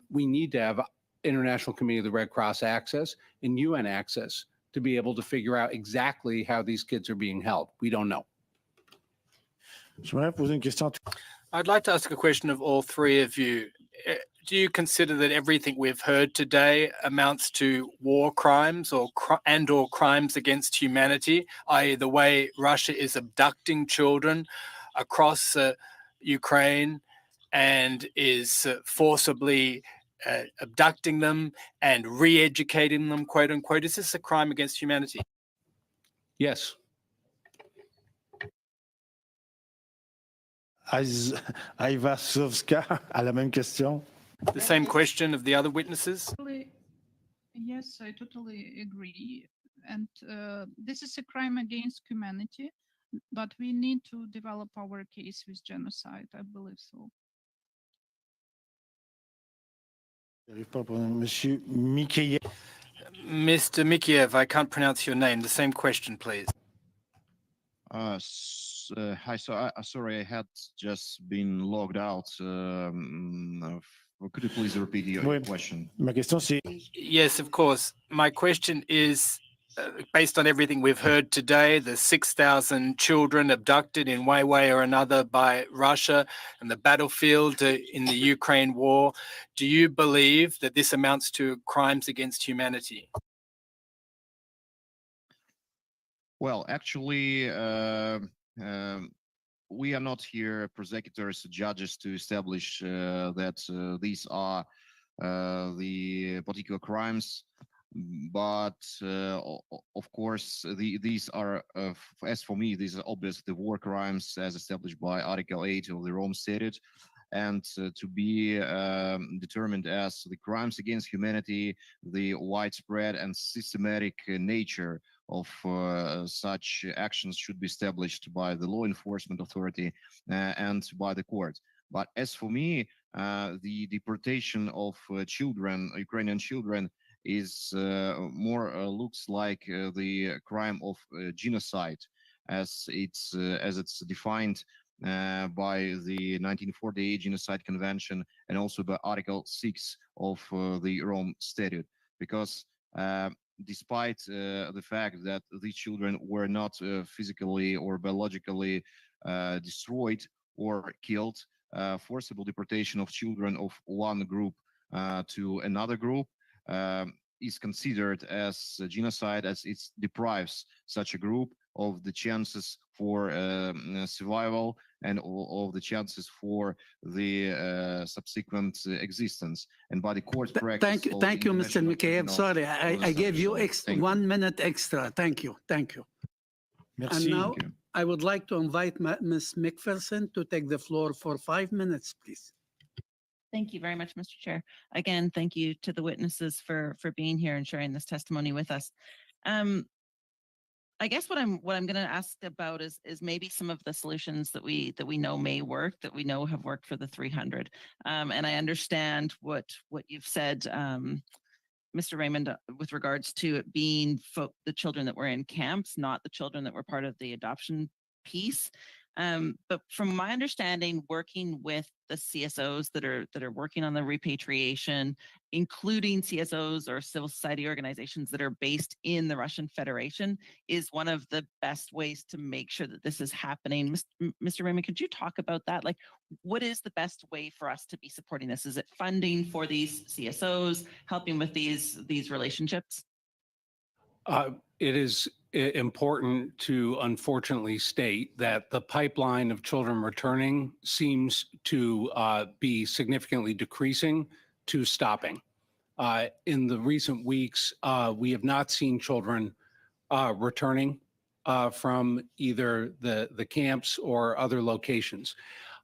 We need to have International Committee of the Red Cross access and UN access to be able to figure out exactly how these kids are being held. We don't know. J'aimerais poser une question. I'd like to ask a question of all three of you. Do you consider that everything we've heard today amounts to war crimes or crimes against humanity, i.e. the way Russia is abducting children across Ukraine and is forcibly abducting them and re-educating them, quote unquote? Is this a crime against humanity? Yes. Aivasovska a la même question. The same question of the other witnesses? Yes, I totally agree. And this is a crime against humanity, but we need to develop our case with genocide, I believe so. Monsieur Mikheyev. Mr. Mikheyev, I can't pronounce your name. The same question, please. Hi, so sorry, I had just been logged out. Could you please repeat your question? Ma question, c'est... Yes, of course. My question is, based on everything we've heard today, the 6,000 children abducted in one way or another by Russia and the battlefield in the Ukraine war, do you believe that this amounts to crimes against humanity? Well, actually, we are not here prosecutors, judges to establish that these are the particular crimes. But of course, these are, as for me, these are obviously the war crimes as established by Article 8 of the Rome Statute, and to be determined as the crimes against humanity, the widespread and systematic nature of such actions should be established by the law enforcement authority and by the court. But as for me, the deportation of children, Ukrainian children, is more looks like the crime of genocide, as it's defined by the 1948 Genocide Convention and also by Article 6 of the Rome Statute, because despite the fact that these children were not physically or biologically destroyed or killed, forcible deportation of children of one group to another group is considered as genocide, as it deprives such a group of the chances for survival and all of the chances for the subsequent existence. And by the court practice. Thank you, Mr. McCabe. Sorry, I gave you Thank you. 1 minute extra. Thank you. And Merci. now Thank you. I would like to invite Ms. McPherson to take the floor for 5 minutes, please. Thank you very much, Mr. Chair. Again, thank you to the witnesses for being here and sharing this testimony with us. I guess what I'm going to ask about is maybe some of the solutions that we know may work, that we know have worked for the 300. And I understand what you've said, Mr. Raymond, with regards to it being the children that were in camps, not the children that were part of the adoption piece. But from my understanding, working with the CSOs that are working on the repatriation, including CSOs or civil society organizations that are based in the Russian Federation, is one of the best ways to make sure that this is happening. Mr. Raymond, could you talk about that? Like, what is the best way for us to be supporting this? Is it funding for these CSOs, helping with these relationships? It is important to unfortunately state that the pipeline of children returning seems to be significantly decreasing to stopping. In the recent weeks, we have not seen children returning from either the camps or other locations.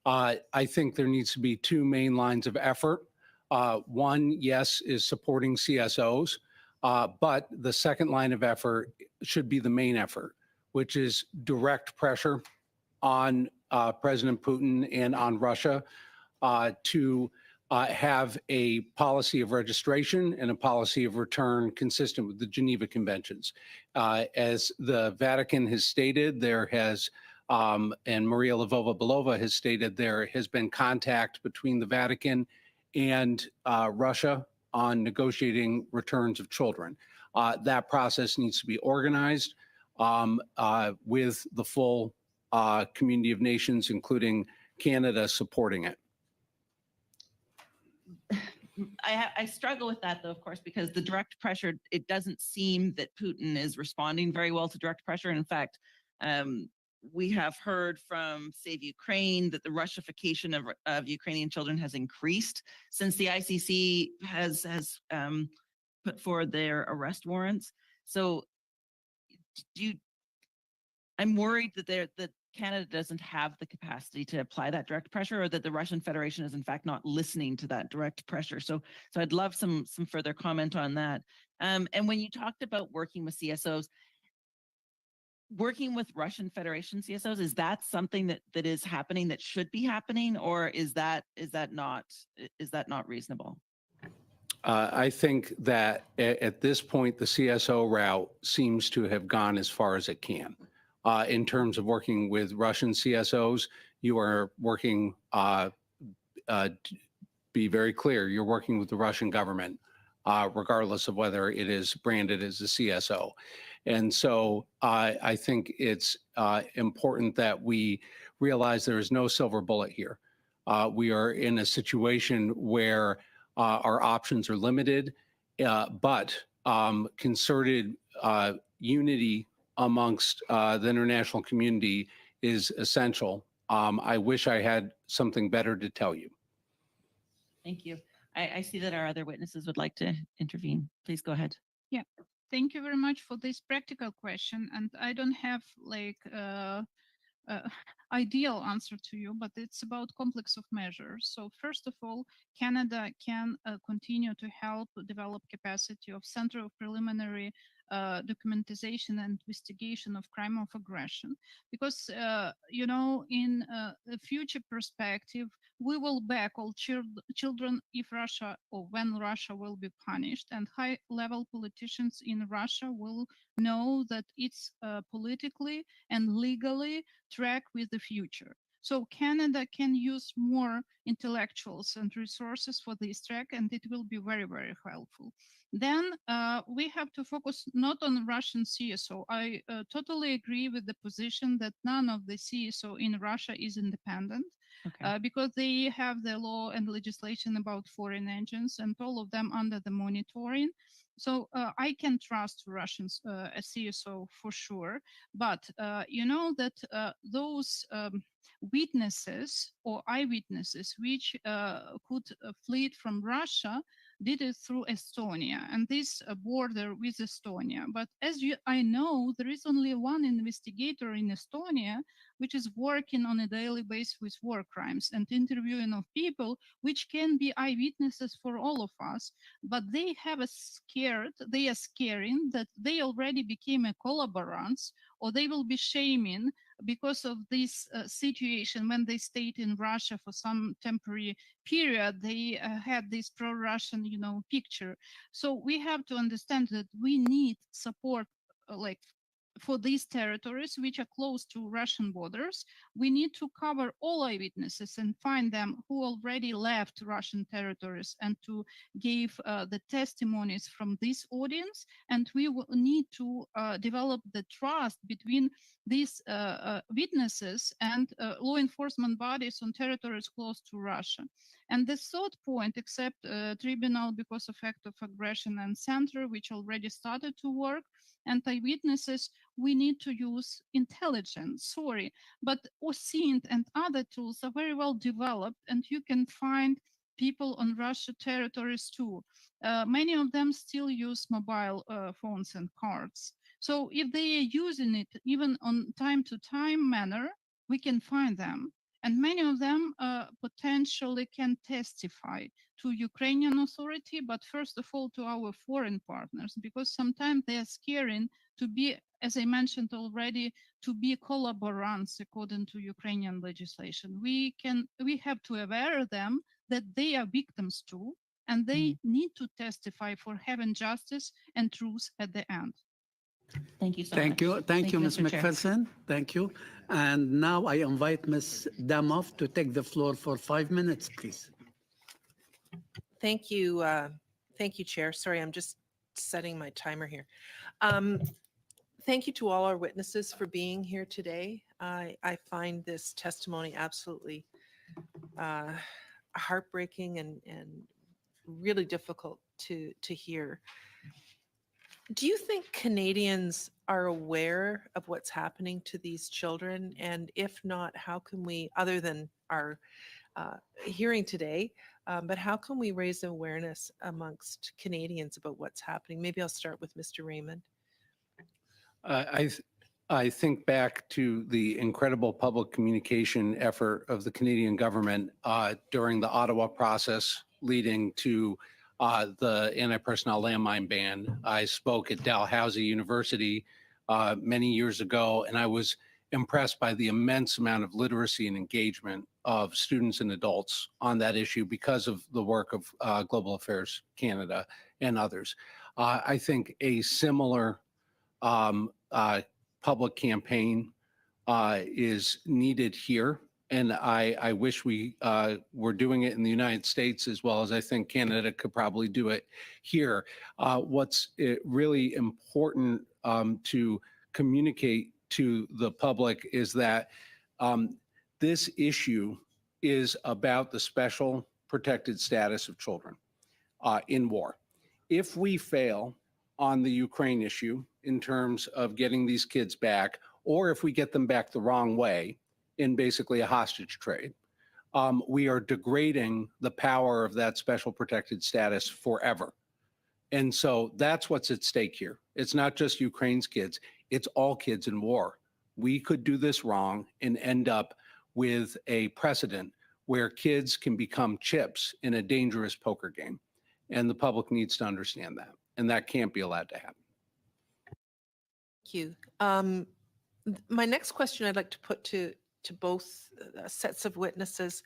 I think there needs to be two main lines of effort. One, yes, is supporting CSOs. But the second line of effort should be the main effort, which is direct pressure on President Putin and on Russia to have a policy of registration and a policy of return consistent with the Geneva Conventions. As the Vatican has stated, there has, and Maria Lvova-Belova has stated, there has been contact between the Vatican and Russia on negotiating returns of children. That process needs to be organized with the full community of nations, including Canada, supporting it. I struggle with that, though, of course, because the direct pressure, it doesn't seem that Putin is responding very well to direct pressure. In fact, we have heard from Save Ukraine that the Russification of Ukrainian children has increased since the ICC has put forward their arrest warrants. So I'm worried that Canada doesn't have the capacity to apply that direct pressure, or that the Russian Federation is in fact not listening to that direct pressure. So I'd love some further comment on that. And when you talked about working with CSOs, working with Russian Federation CSOs, is that something that is happening, that should be happening, or is that not reasonable? I think that at this point, the CSO route seems to have gone as far as it can. In terms of working with Russian CSOs, you are working, be very clear, you're working with the Russian government, regardless of whether it is branded as a CSO. And so I think it's important that we realize there is no silver bullet here. We are in a situation where our options are limited, but concerted unity amongst the international community is essential. I wish I had something better to tell you. Thank you. I see that our other witnesses would like to intervene. Please go ahead. Yeah, thank you very much for this practical question. And I don't have like ideal answer to you, but it's about complex of measures. So first of all, Canada can continue to help develop capacity of Center of Preliminary documentization and investigation of crime of aggression. Because, you know, in a future perspective, we will back all children if Russia or when Russia will be punished, and high-level politicians in Russia will know that it's politically and legally track with the future. So Canada can use more intellectuals and resources for this track, and it will be very, very helpful. Then we have to focus not on Russian CSO. I totally agree with the position that none of the CSO in Russia is independent. Okay. Because they have the law and legislation about foreign agents and all of them under the monitoring. So I can trust Russians as CSO for sure. But you know that those witnesses or eyewitnesses which could flee from Russia did it through Estonia and this border with Estonia. But as I know, there is only one investigator in Estonia which is working on a daily basis with war crimes and interviewing of people which can be eyewitnesses for all of us. But they are scaring that they already became a collaborants, or they will be shaming because of this situation. When they stayed in Russia for some temporary period, they had this pro-Russian, you know, picture. So we have to understand that we need support, like for these territories which are close to Russian borders. We need to cover all eyewitnesses and find them who already left Russian territories and to give the testimonies from this audience. And we will need to develop the trust between these witnesses and law enforcement bodies on territories close to Russia. And the third point, except tribunal because of act of aggression and center, which already started to work, and eyewitnesses, we need to use intelligence, but OSINT and other tools are very well developed, and you can find people on Russia territories too. Many of them still use mobile phones and cards. So if they are using it even on time-to-time manner, we can find them. And many of them potentially can testify to Ukrainian authority, but first of all to our foreign partners, because sometimes they are scaring to be, as I mentioned already, to be collaborants according to Ukrainian legislation. We have to aware them that they are victims too, and they need to testify for having justice and truth at the end. Thank you so Thank much. you. Thank you, Ms. Mr. Chair. McPherson. Thank you. And now I invite Ms. Damov to take the floor for 5 minutes, please. Thank you. Thank you, Chair. Sorry, I'm just setting my timer here. Thank you to all our witnesses for being here today. I find this testimony absolutely heartbreaking and really difficult to hear. Do you think Canadians are aware of what's happening to these children? And if not, how can we, other than our hearing today, but how can we raise awareness amongst Canadians about what's happening? Maybe I'll start with Mr. Raymond. I think back to the incredible public communication effort of the Canadian government during the Ottawa process leading to the anti-personnel landmine ban. I spoke at Dalhousie University many years ago, and I was impressed by the immense amount of literacy and engagement of students and adults on that issue because of the work of Global Affairs Canada and others. I think a similar public campaign is needed here. And I wish we were doing it in the United States as well as I think Canada could probably do it here. What's really important to communicate to the public is that this issue is about the special protected status of children in war. If we fail on the Ukraine issue in terms of getting these kids back, or if we get them back the wrong way, in basically a hostage trade, we are degrading the power of that special protected status forever. And so that's what's at stake here. It's not just Ukraine's kids, it's all kids in war. We could do this wrong and end up with a precedent where kids can become chips in a dangerous poker game. And the public needs to understand that. And that can't be allowed to happen. Thank you. My next question I'd like to put to both sets of witnesses.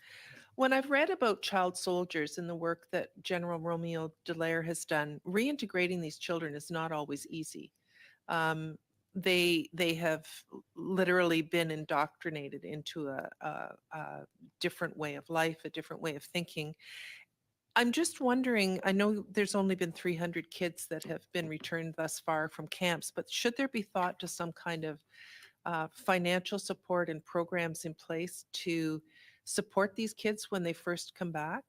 When I've read about child soldiers and the work that General Romeo Dallaire has done, reintegrating these children is not always easy. They have literally been indoctrinated into a different way of life, a different way of thinking. I'm just wondering, I know there's only been 300 kids that have been returned thus far from camps, but should there be thought to some kind of financial support and programs in place to support these kids when they first come back?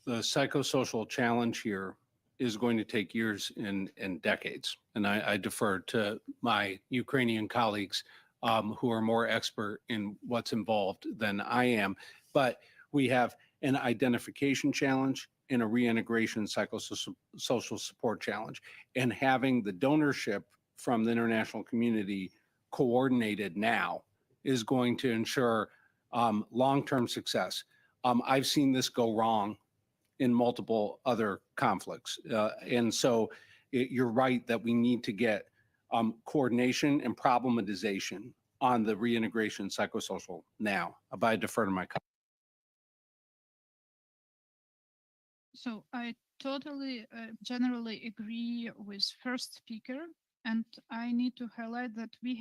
The psychosocial challenge here is going to take years and decades. And I defer to my Ukrainian colleagues who are more expert in what's involved than I am. But we have an identification challenge and a reintegration psychosocial support challenge. And having the donorship from the international community coordinated now is going to ensure long-term success. I've seen this go wrong in multiple other conflicts. And so you're right that we need to get coordination and problematization on the reintegration psychosocial now. But I defer to my colleagues. So I totally generally agree with first speaker, and I need to highlight that we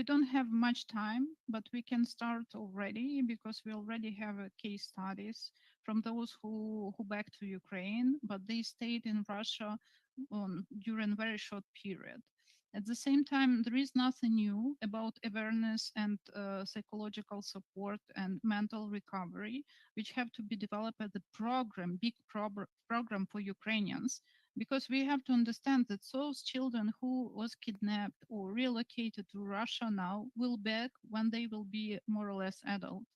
don't have much time, but we can start already because we already have case studies from those who back to Ukraine, but they stayed in Russia during a very short period. At the same time, there is nothing new about awareness and psychological support and mental recovery, which have to be developed as a program, big program for Ukrainians, because we have to understand that those children who was kidnapped or relocated to Russia now will back when they will be more or less adult.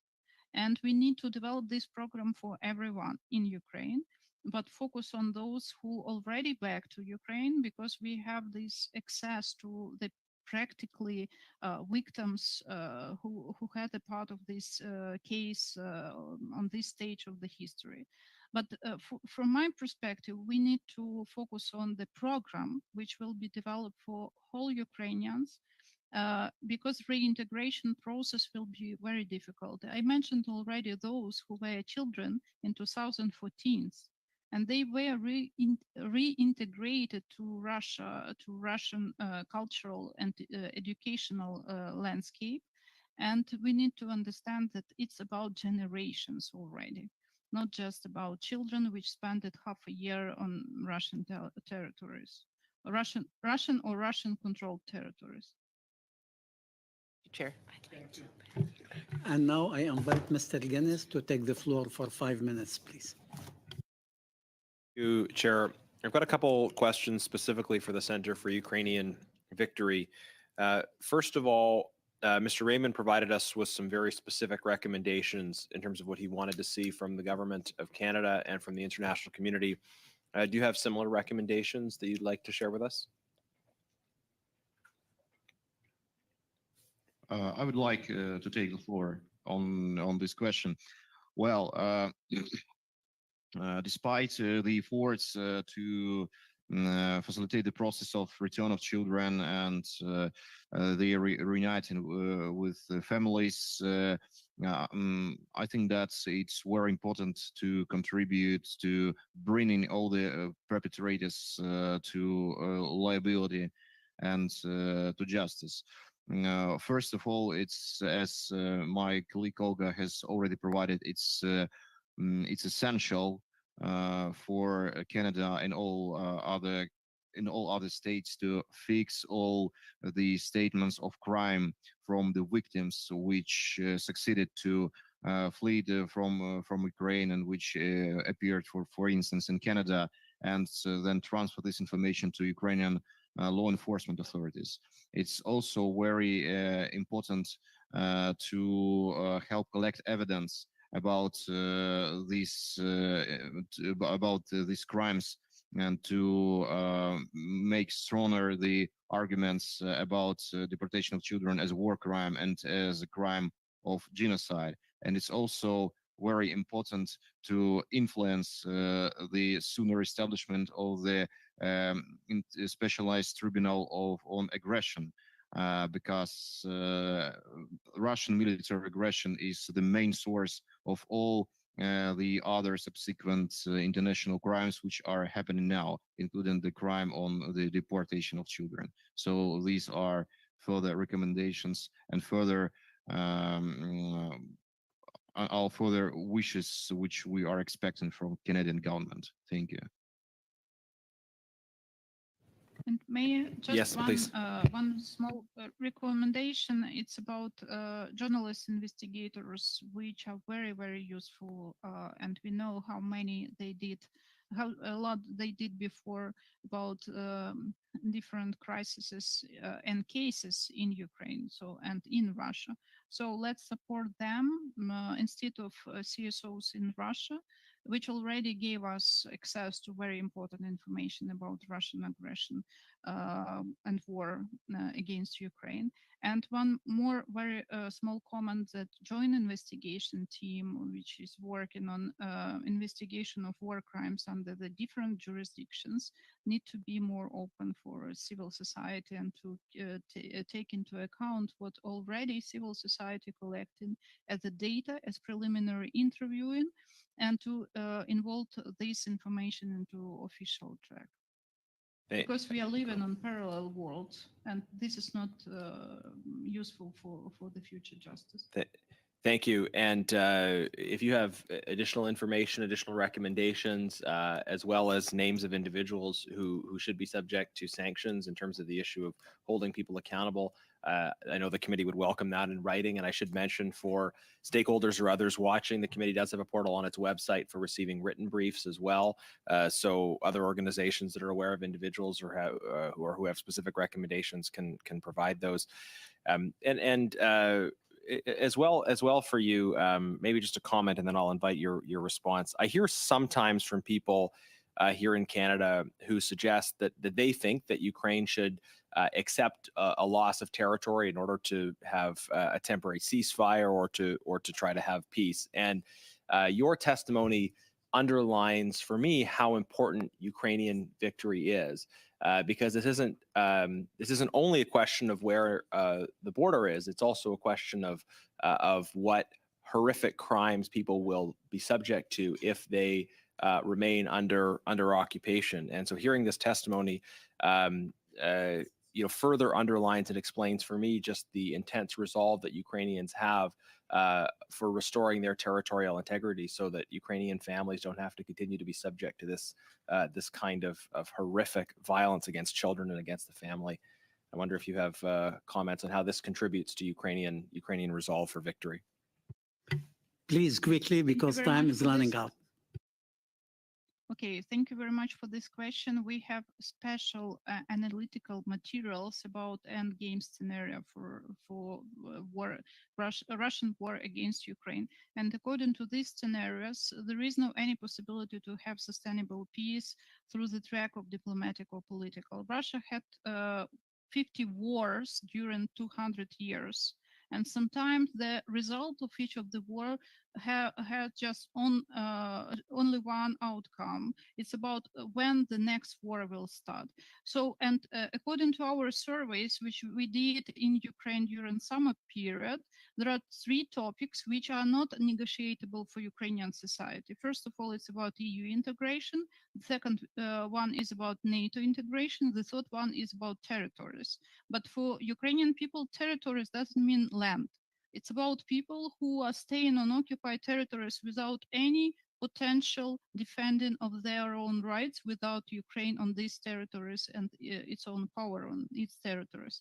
And we need to develop this program for everyone in Ukraine, but focus on those who already back to Ukraine, because we have this access to the practically victims who had a part of this case on this stage of the history. But from my perspective, we need to focus on the program which will be developed for whole Ukrainians, because reintegration process will be very difficult. I mentioned already those who were children in 2014, and they were reintegrated to Russia, to Russian cultural and educational landscape. And we need to understand that it's about generations already, not just about children which spent half a year on Russian territories, Russian or Russian-controlled territories. Chair. And now I invite Mr. Guinness to take the floor for 5 minutes, please. Thank you, Chair. I've got a couple questions specifically for the Center for Ukrainian Victory. First of all, Mr. Raymond provided us with some very specific recommendations in terms of what he wanted to see from the government of Canada and from the international community. Do you have similar recommendations that you'd like to share with us? I would like to take the floor on this question. Well, despite the efforts to facilitate the process of return of children and they reuniting with families, I think that it's very important to contribute to bringing all the perpetrators to liability and to justice. First of all, it's as my colleague Olga has already provided, it's essential for Canada and all other states to fix all the statements of crime from the victims which succeeded to flee from Ukraine and which appeared for instance in Canada, and then transfer this information to Ukrainian law enforcement authorities. It's also very important to help collect evidence about these crimes and to make stronger the arguments about deportation of children as a war crime and as a crime of genocide. And it's also very important to influence the sooner establishment of the specialized tribunal on aggression, because Russian military aggression is the main source of all the other subsequent international crimes which are happening now, including the crime on the deportation of children. So these are further recommendations and further our further wishes which we are expecting from Canadian government. Thank you. And may I just Yes, please. one small recommendation. It's about journalist investigators, which are very, very useful. And we know how many they did, how a lot they did before about different crises and cases in Ukraine, so and in Russia. So let's support them instead of CSOs in Russia, which already gave us access to very important information about Russian aggression and war against Ukraine. And one more very small comment, that joint investigation team, which is working on investigation of war crimes under the different jurisdictions, need to be more open for civil society and to take into account what already civil society collecting as the data, as preliminary interviewing, and to involve this information into official track. Because we are living on parallel worlds, and this is not useful for the future justice. Thank you. And if you have additional information, additional recommendations, as well as names of individuals who should be subject to sanctions in terms of the issue of holding people accountable, I know the committee would welcome that in writing. And I should mention, for stakeholders or others watching, the committee does have a portal on its website for receiving written briefs as well. So other organizations that are aware of individuals or who have specific recommendations can provide those. As well for you, maybe just a comment, and then I'll invite your response. I hear sometimes from people here in Canada who suggest that they think that Ukraine should accept a loss of territory in order to have a temporary ceasefire or to try to have peace. And your testimony underlines for me how important Ukrainian victory is, because this isn't only a question of where the border is. It's also a question of what horrific crimes people will be subject to if they remain under occupation. And so, hearing this testimony, further underlines and explains for me just the intense resolve that Ukrainians have for restoring their territorial integrity, so that Ukrainian families don't have to continue to be subject to this kind of horrific violence against children and against the family. I wonder if you have comments on how this contributes to Ukrainian resolve for victory. Please, quickly, because time is running out. Okay, thank you very much for this question. We have special analytical materials about end game scenario for war, Russian war against Ukraine. And according to these scenarios, there is no any possibility to have sustainable peace through the track of diplomatic or political. Russia had 50 wars during 200 years. And sometimes the result of each of the war had just only one outcome. It's about when the next war will start. So, and according to our surveys, which we did in Ukraine during summer period, there are 3 topics which are not negotiable for Ukrainian society. First of all, it's about EU integration. The second one is about NATO integration. The third one is about territories. But for Ukrainian people, territories doesn't mean land. It's about people who are staying on occupied territories without any potential defending of their own rights, without Ukraine on these territories and its own power on its territories.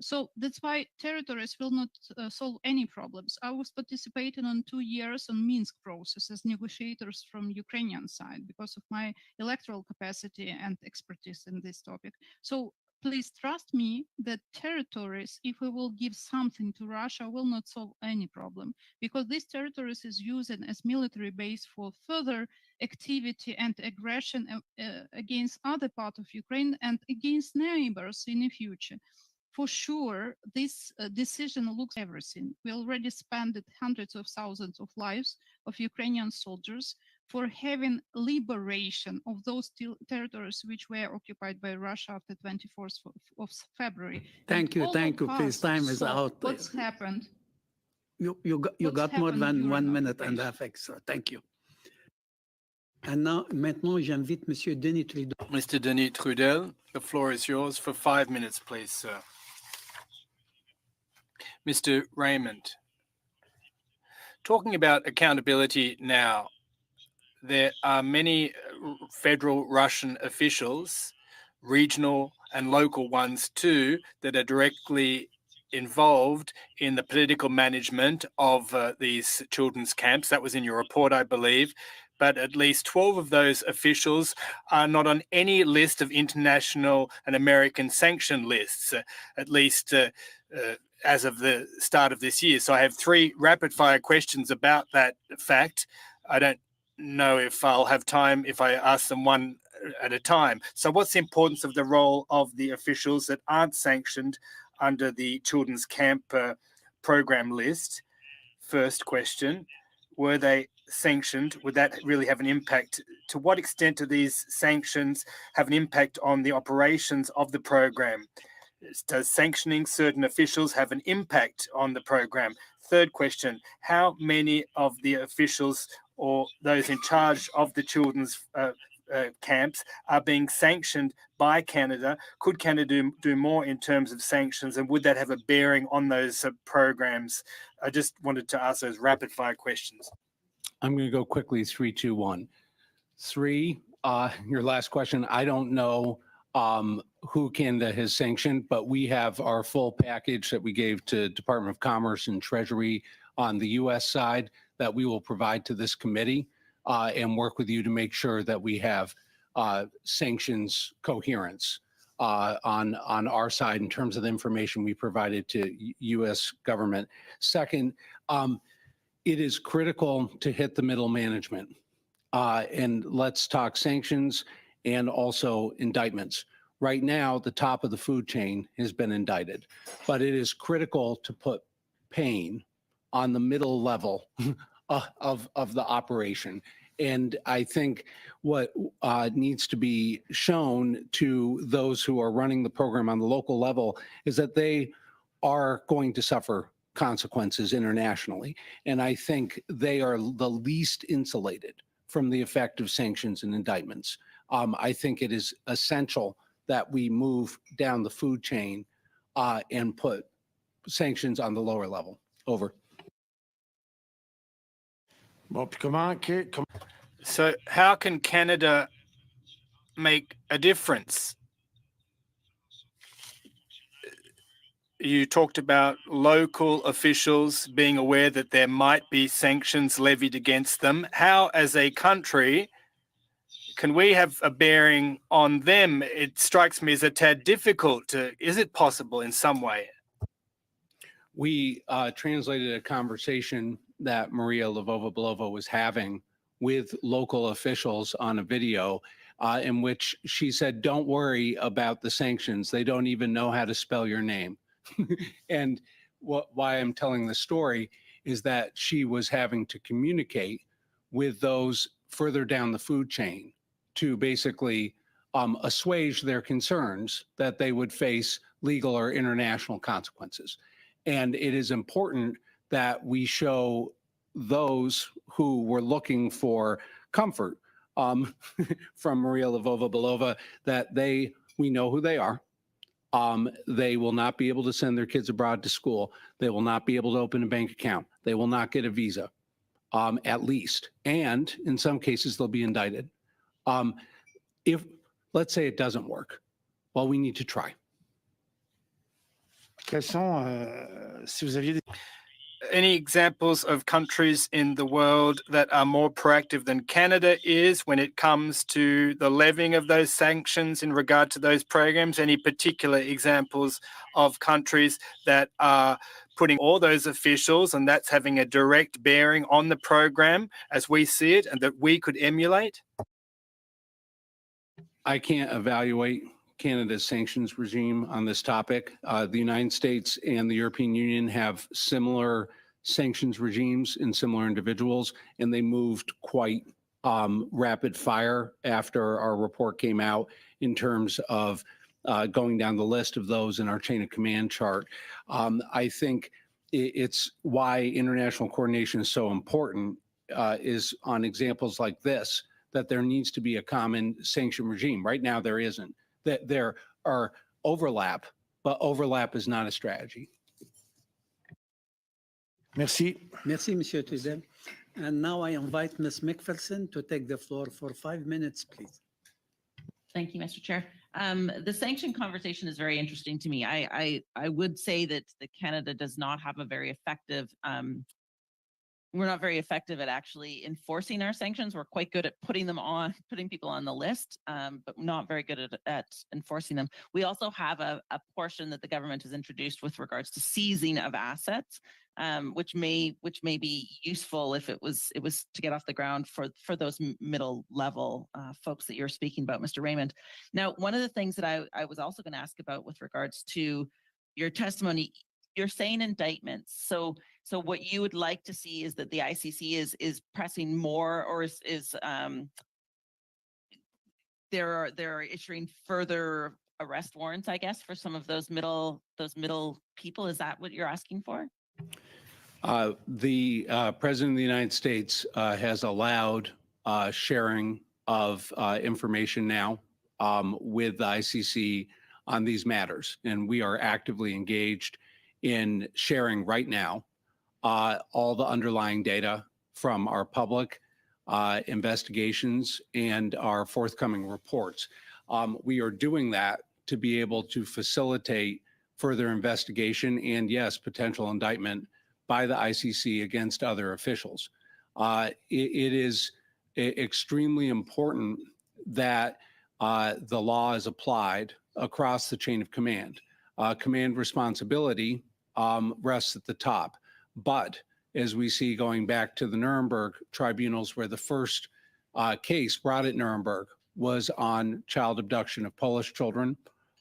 So that's why territories will not solve any problems. I was participating on 2 years on Minsk process as negotiators from Ukrainian side because of my electoral capacity and expertise in this topic. So please trust me that territories, if we will give something to Russia, will not solve any problem, because these territories is used as military base for further activity and aggression against other part of Ukraine and against neighbors in the future. For sure, this decision looks everything. We already spent hundreds of thousands of lives of Ukrainian soldiers for having liberation of those territories which were occupied by Russia after 24th of February. Thank you, please, time is out. What's happened? You What's got more happened than during 1 minute and a occupation? half extra. Thank you. And now, maintenant, j'invite Monsieur Denis Trudeau. Mr. Denis Trudel, the floor is yours for 5 minutes, please, sir. Mr. Raymond, talking about accountability now, there are many federal Russian officials, regional and local ones too, that are directly involved in the political management of these children's camps. That was in your report, I believe. But at least 12 of those officials are not on any list of international and American sanction lists, at least as of the start of this year. So I have 3 rapid fire questions about that fact. I don't know if I'll have time if I ask them one at a time. So what's the importance of the role of the officials that aren't sanctioned under the children's camp program list? First question, were they sanctioned? Would that really have an impact? To what extent do these sanctions have an impact on the operations of the program? Does sanctioning certain officials have an impact on the program? Third question, how many of the officials or those in charge of the children's camps are being sanctioned by Canada? Could Canada do more in terms of sanctions, and would that have a bearing on those programs? I just wanted to ask those rapid fire questions. I'm going to go quickly, 3, 2, 1. 3, your last question, I don't know who Canada has sanctioned, but we have our full package that we gave to Department of Commerce and Treasury on the U.S. side that we will provide to this committee and work with you to make sure that we have sanctions coherence on our side in terms of the information we provided to U.S. government. Second, it is critical to hit the middle management. And let's talk sanctions and also indictments. Right now, the top of the food chain has been indicted, but it is critical to put pain on the middle level of the operation. And I think what needs to be shown to those who are running the program on the local level is that they are going to suffer consequences internationally. And I think they are the least insulated from the effect of sanctions and indictments. I think it is essential that we move down the food chain and put sanctions on the lower level. Over. So how can Canada make a difference? You talked about local officials being aware that there might be sanctions levied against them. How, as a country, can we have a bearing on them? It strikes me as a tad difficult. Is it possible in some way? We translated a conversation that Maria Lvova-Belova was having with local officials on a video in which she said, don't worry about the sanctions. They don't even know how to spell your name. And why I'm telling the story is that she was having to communicate with those further down the food chain to basically assuage their concerns that they would face legal or international consequences. And it is important that we show those who were looking for comfort from Maria Lvova-Belova that we know who they are. They will not be able to send their kids abroad to school. They will not be able to open a bank account. They will not get a visa, at least. And in some cases, they'll be indicted. If, let's say it doesn't work, well, we need to try. Any examples of countries in the world that are more proactive than Canada is when it comes to the levying of those sanctions in regard to those programs? Any particular examples of countries that are putting all those officials and that's having a direct bearing on the program as we see it and that we could emulate? I can't evaluate Canada's sanctions regime on this topic. The United States and the European Union have similar sanctions regimes in similar individuals, and they moved quite rapid fire after our report came out in terms of going down the list of those in our chain of command chart. I think it's why international coordination is so important is on examples like this, that there needs to be a common sanction regime. Right now, there isn't. That there are overlap, but overlap is not a strategy. Merci. Merci, Monsieur Tudel. And now I invite Ms. McPherson to take the floor for 5 minutes, please. Thank you, Mr. Chair. The sanction conversation is very interesting to me. I would say that Canada does not have a very effective we're not very effective at actually enforcing our sanctions. We're quite good at putting people on the list, but not very good at enforcing them. We also have a portion that the government has introduced with regards to seizing of assets, which may be useful if it was to get off the ground for those middle level folks that you're speaking about, Mr. Raymond. Now, one of the things that I was also going to ask about with regards to your testimony, you're saying indictments. So what you would like to see is that the ICC is pressing more, or they're issuing further arrest warrants, I guess, for some of those middle people. Is that what you're asking for? The President of the United States has allowed sharing of information now with the ICC on these matters, and we are actively engaged in sharing right now all the underlying data from our public investigations and our forthcoming reports. We are doing that to be able to facilitate further investigation and, yes, potential indictment by the ICC against other officials. It is extremely important that the law is applied across the chain of command. Command responsibility rests at the top. But as we see going back to the Nuremberg tribunals, where the first case brought at Nuremberg was on child abduction of Polish children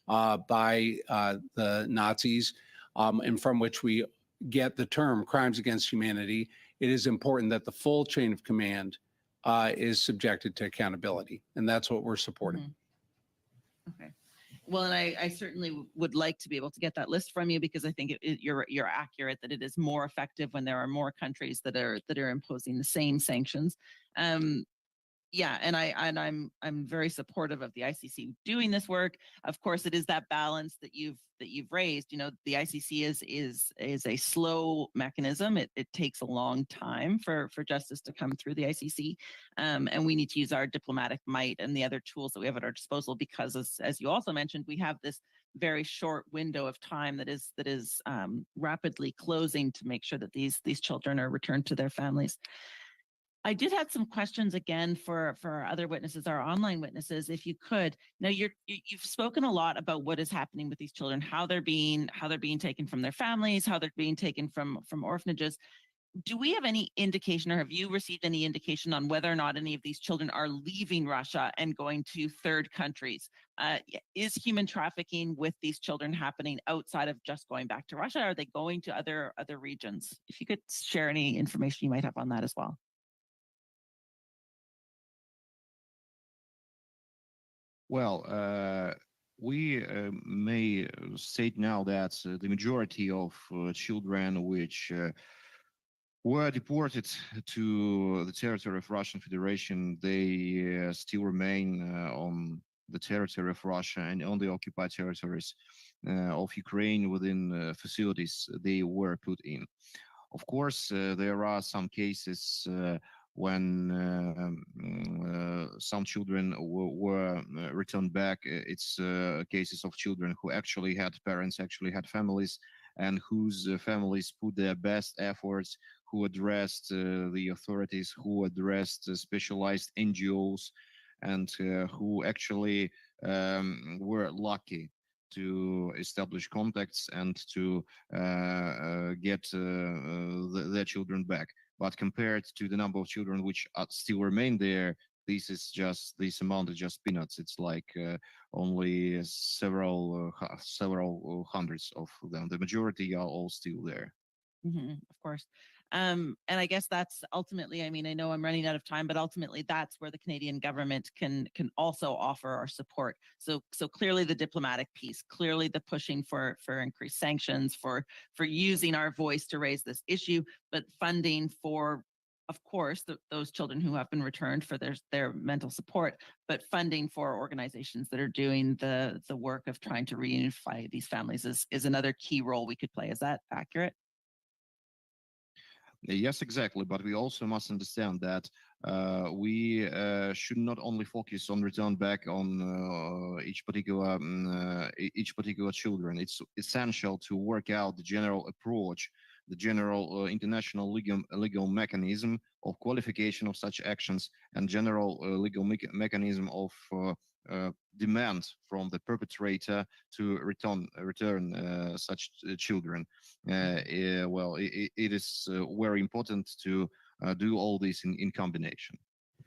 by the Nazis, and from which we get the term crimes against humanity, it is important that the full chain of command is subjected to accountability. And that's what we're supporting. Mm-hmm. Okay. Well, and I certainly would like to be able to get that list from you, because I think you're accurate that it is more effective when there are more countries that are imposing the same sanctions. Yeah, and I'm very supportive of the ICC doing this work. Of course, it is that balance that you've raised. You know, the ICC is a slow mechanism. It takes a long time for justice to come through the ICC, and we need to use our diplomatic might and the other tools that we have at our disposal, because as you also mentioned, we have this very short window of time that is rapidly closing to make sure that these children are returned to their families. I did have some questions again for our other witnesses, our online witnesses, if you could. Now, you've spoken a lot about what is happening with these children, how they're being taken from their families, how they're being taken from orphanages. Do we have any indication, or have you received any indication on whether or not any of these children are leaving Russia and going to third countries? Is human trafficking with these children happening outside of just going back to Russia? Are they going to other regions? If you could share any information you might have on that as well. Well, we may state now that the majority of children which were deported to the territory of Russian Federation, they still remain on the territory of Russia and on the occupied territories of Ukraine within facilities they were put in. Of course, there are some cases when some children were returned back. It's cases of children who actually had parents, actually had families, and whose families put their best efforts, who addressed the authorities, who addressed specialized NGOs, and who actually were lucky to establish contacts and to get their children back. But compared to the number of children which still remain there, this amount is just peanuts. It's like only several hundreds of them. The majority are all still there. Of course. And I guess that's ultimately, I mean, I know I'm running out of time, but ultimately that's where the Canadian government can also offer our support. So clearly the diplomatic piece, clearly the pushing for increased sanctions, for using our voice to raise this issue, but funding for, of course, those children who have been returned for their mental support, but funding for organizations that are doing the work of trying to reunify these families is another key role we could play. Is that accurate? Yes, exactly. But we also must understand that we should not only focus on return back on each particular children. It's essential to work out the general approach, the general international legal mechanism of qualification of such actions, and general legal mechanism of demand from the perpetrator to return such children. Well, it is very important to do all this in combination.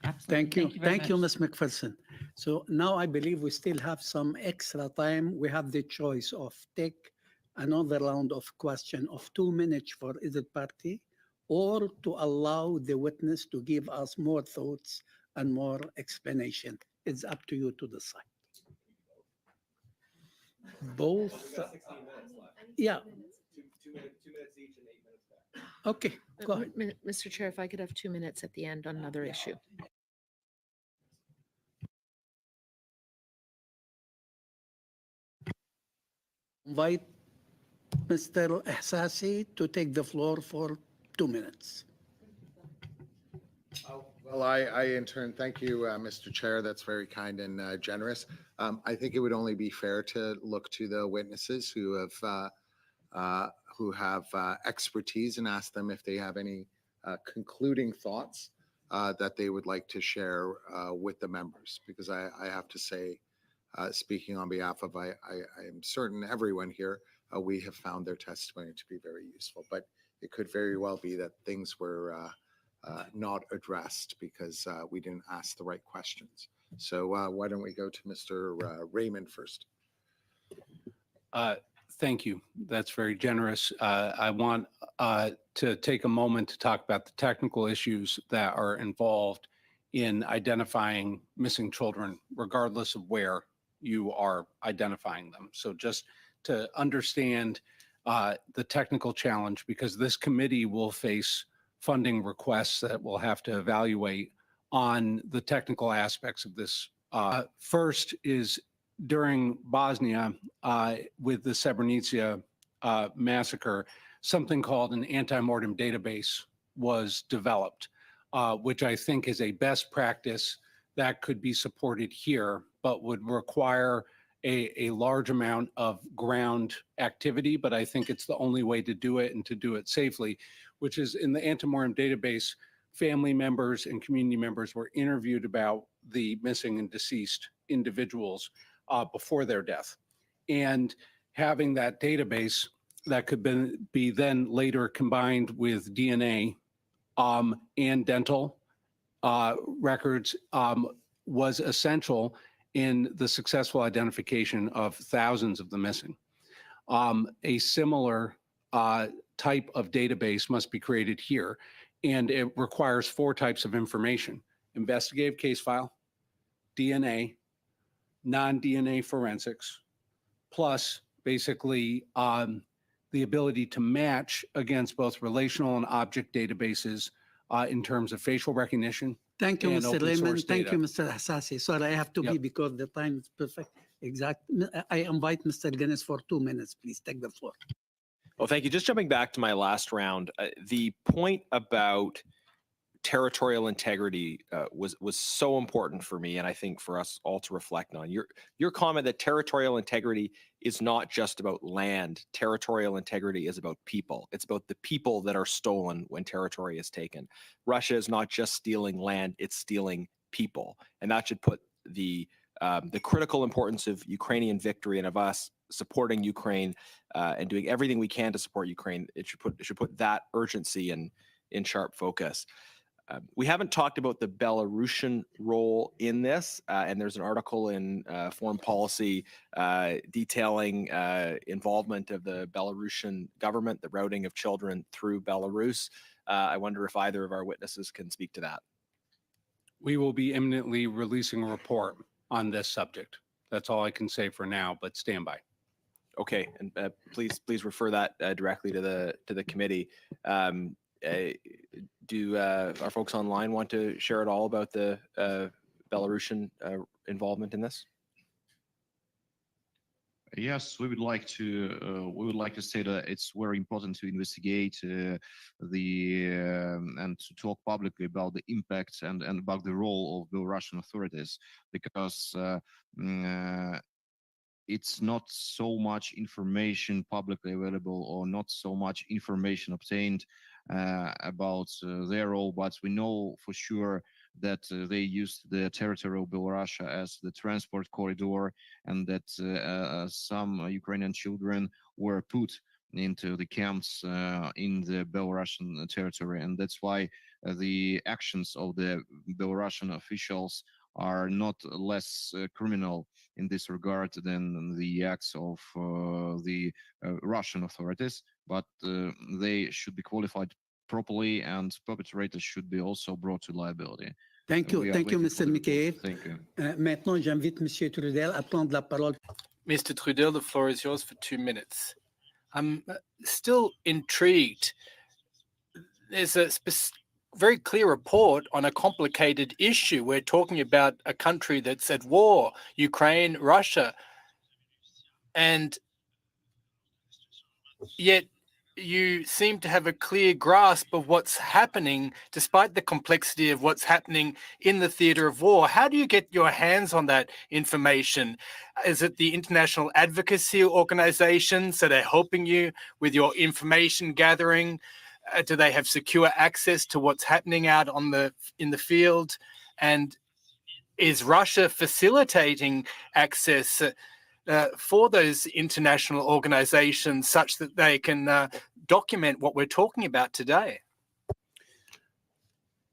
Absolutely. Thank you, very Ms. much. McPherson. So now I believe we still have some extra time. We have the choice of take another round of question of 2 minutes for either party, or to allow the witness to give us more thoughts and more explanation. It's up to you to decide. Both. Yeah. 2 minutes each and 8 minutes back. Okay, go ahead. Mr. Chair, if I could have 2 minutes at the end on another issue. Invite Mr. Ahsasi to take the floor for 2 minutes. Well, I in turn thank you, Mr. Chair. That's very kind and generous. I think it would only be fair to look to the witnesses who have expertise and ask them if they have any concluding thoughts that they would like to share with the members. Because I have to say, speaking on behalf of, I am certain everyone here, we have found their testimony to be very useful. But it could very well be that things were not addressed because we didn't ask the right questions. So why don't we go to Mr. Raymond first? Thank you. That's very generous. I want to take a moment to talk about the technical issues that are involved in identifying missing children, regardless of where you are identifying them. So just to understand the technical challenge, because this committee will face funding requests that we'll have to evaluate on the technical aspects of this. First is during Bosnia, with the Srebrenica massacre, something called an anti-mortem database was developed, which I think is a best practice that could be supported here, but would require a large amount of ground activity. But I think it's the only way to do it and to do it safely, which is in the anti-mortem database, family members and community members were interviewed about the missing and deceased individuals before their death. And having that database that could be then later combined with DNA and dental records was essential in the successful identification of thousands of the missing. A similar type of database must be created here, and it requires 4 types of information: investigative case file, DNA, non-DNA forensics, plus basically the ability to match against both relational and object databases in terms of facial recognition. Thank you, and Mr. open Raymond. source Thank data. you, Mr. Hassasi. Sorry, I have to be Yep. because the time is perfect. Exact. I invite Mr. Guinness for 2 minutes. Please take the floor. Well, thank you. Just jumping back to my last round, the point about territorial integrity was so important for me, and I think for us all to reflect on. Your comment that territorial integrity is not just about land. Territorial integrity is about people. It's about the people that are stolen when territory is taken. Russia is not just stealing land; it's stealing people, and that should put the critical importance of Ukrainian victory and of us supporting Ukraine and doing everything we can to support Ukraine. It should put that urgency in sharp focus. We haven't talked about the Belarusian role in this, and there's an article in Foreign Policy detailing involvement of the Belarusian government, the routing of children through Belarus. I wonder if either of our witnesses can speak to that. We will be imminently releasing a report on this subject. That's all I can say for now, but stand by. Okay, and please refer that directly to the committee. Do our folks online want to share at all about the Belarusian involvement in this? Yes, we would like to say that it's very important to investigate and to talk publicly about the impacts and about the role of the Russian authorities, because it's not so much information publicly available or not so much information obtained about their role, but we know for sure that they used the territory of Belarus as the transport corridor, and that some Ukrainian children were put into the camps in the Belarusian territory. And that's why the actions of the Belarusian officials are not less criminal in this regard than the acts of the Russian authorities, but they should be qualified properly, and perpetrators should be also brought to liability. Thank you, Mr. Mikheyev. Thank you. Maintenant, j'invite Monsieur Trudel à prendre la parole. Mr. Trudel, the floor is yours for 2 minutes. I'm still intrigued. There's a very clear report on a complicated issue. We're talking about a country that's at war, Ukraine, Russia, and yet you seem to have a clear grasp of what's happening, despite the complexity of what's happening in the theater of war. How do you get your hands on that information? Is it the international advocacy organizations that are helping you with your information gathering? Do they have secure access to what's happening out in the field? And is Russia facilitating access for those international organizations such that they can document what we're talking about today?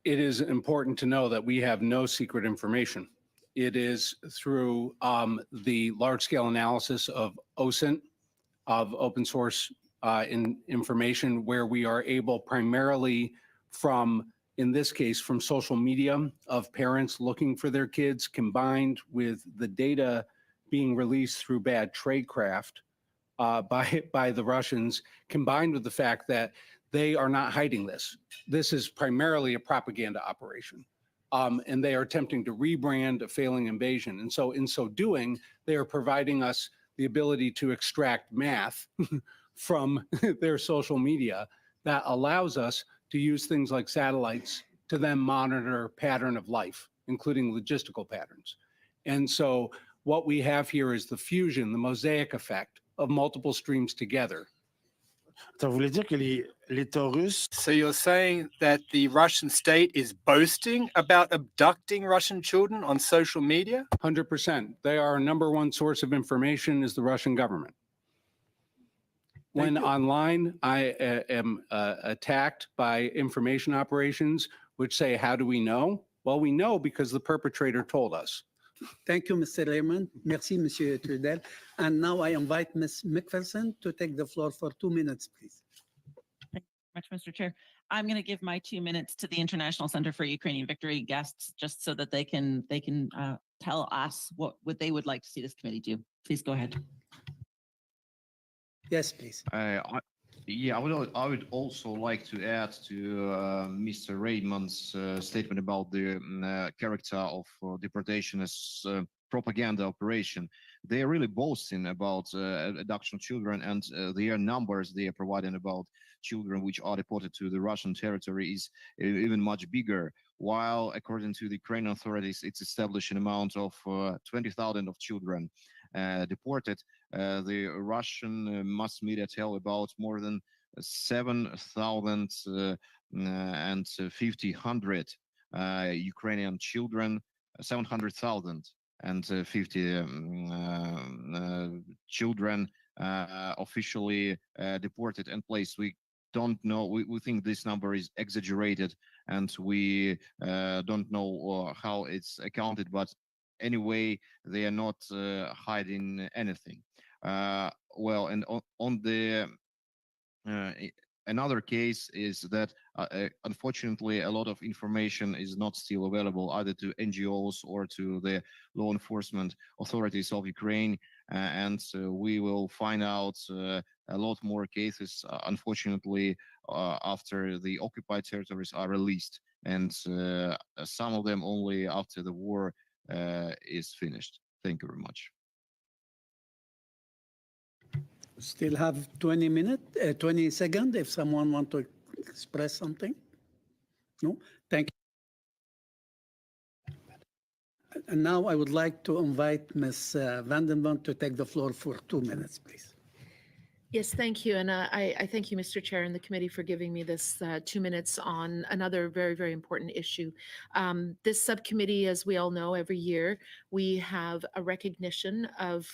It is important to know that we have no secret information. It is through the large-scale analysis of OSINT, of open source information, where we are able primarily from, in this case, from social media of parents looking for their kids, combined with the data being released through bad tradecraft by the Russians, combined with the fact that they are not hiding this. This is primarily a propaganda operation. And they are attempting to rebrand a failing invasion. And so in so doing, they are providing us the ability to extract math from their social media that allows us to use things like satellites to then monitor pattern of life, including logistical patterns. And so what we have here is the fusion, the mosaic effect of multiple streams together. Ça voulait dire que l'État russe. So you're saying that the Russian state is boasting about abducting Russian children on social media? 100%. They are our number one source of information is the Russian government. When online, I am attacked by information operations, which say, how do we know? Well, we know because the perpetrator told us. Thank you, Mr. Lehman. Merci, Monsieur Trudel. And now I invite Ms. McPherson to take the floor for 2 minutes, please. Thank you very much, Mr. Chair. I'm going to give my 2 minutes to the International Center for Ukrainian Victory guests, just so that they can tell us what they would like to see this committee do. Please go ahead. Yes, please. I would also like to add to Mr. Raymond's statement about the character of deportation as propaganda operation. They are really boasting about abduction of children, and their numbers they are providing about children which are deported to the Russian territory is even much bigger. While according to the Ukrainian authorities, it's established an amount of 20,000 of children deported. The Russian mass media tell about more than 7,050 Ukrainian children, 700,050 children officially deported and placed don't know. We think this number is exaggerated, and we don't know how it's accounted. But anyway, they are not hiding anything. Well, and on the another case is that unfortunately a lot of information is not still available either to NGOs or to the law enforcement authorities of Ukraine, and we will find out a lot more cases unfortunately after the occupied territories are released, and some of them only after the war is finished. Thank you very much. Still have 20 minutes, 20 seconds if someone want to express something. No? Thank you. And now I would like to invite Ms. Vandenbond to take the floor for 2 minutes, please. Yes, thank you. And I thank you, Mr. Chair, and the committee for giving me this 2 minutes on another very, very important issue. This subcommittee, as we all know, every year we have a recognition of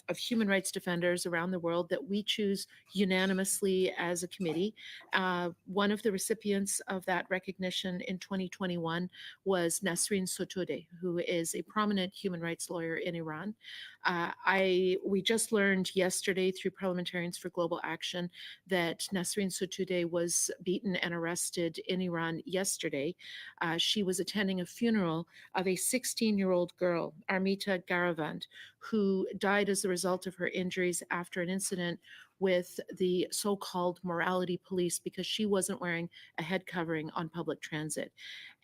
of human rights defenders around the world that we choose unanimously as a committee. One of the recipients of that recognition in 2021 was Nasrin Sotoudeh, who is a prominent human rights lawyer in Iran. We just learned yesterday through Parliamentarians for Global Action that Nasrin Sotoudeh was beaten and arrested in Iran yesterday. She was attending a funeral of a 16-year-old girl, Armita Garavand, who died as a result of her injuries after an incident with the so-called morality police because she wasn't wearing a head covering on public transit.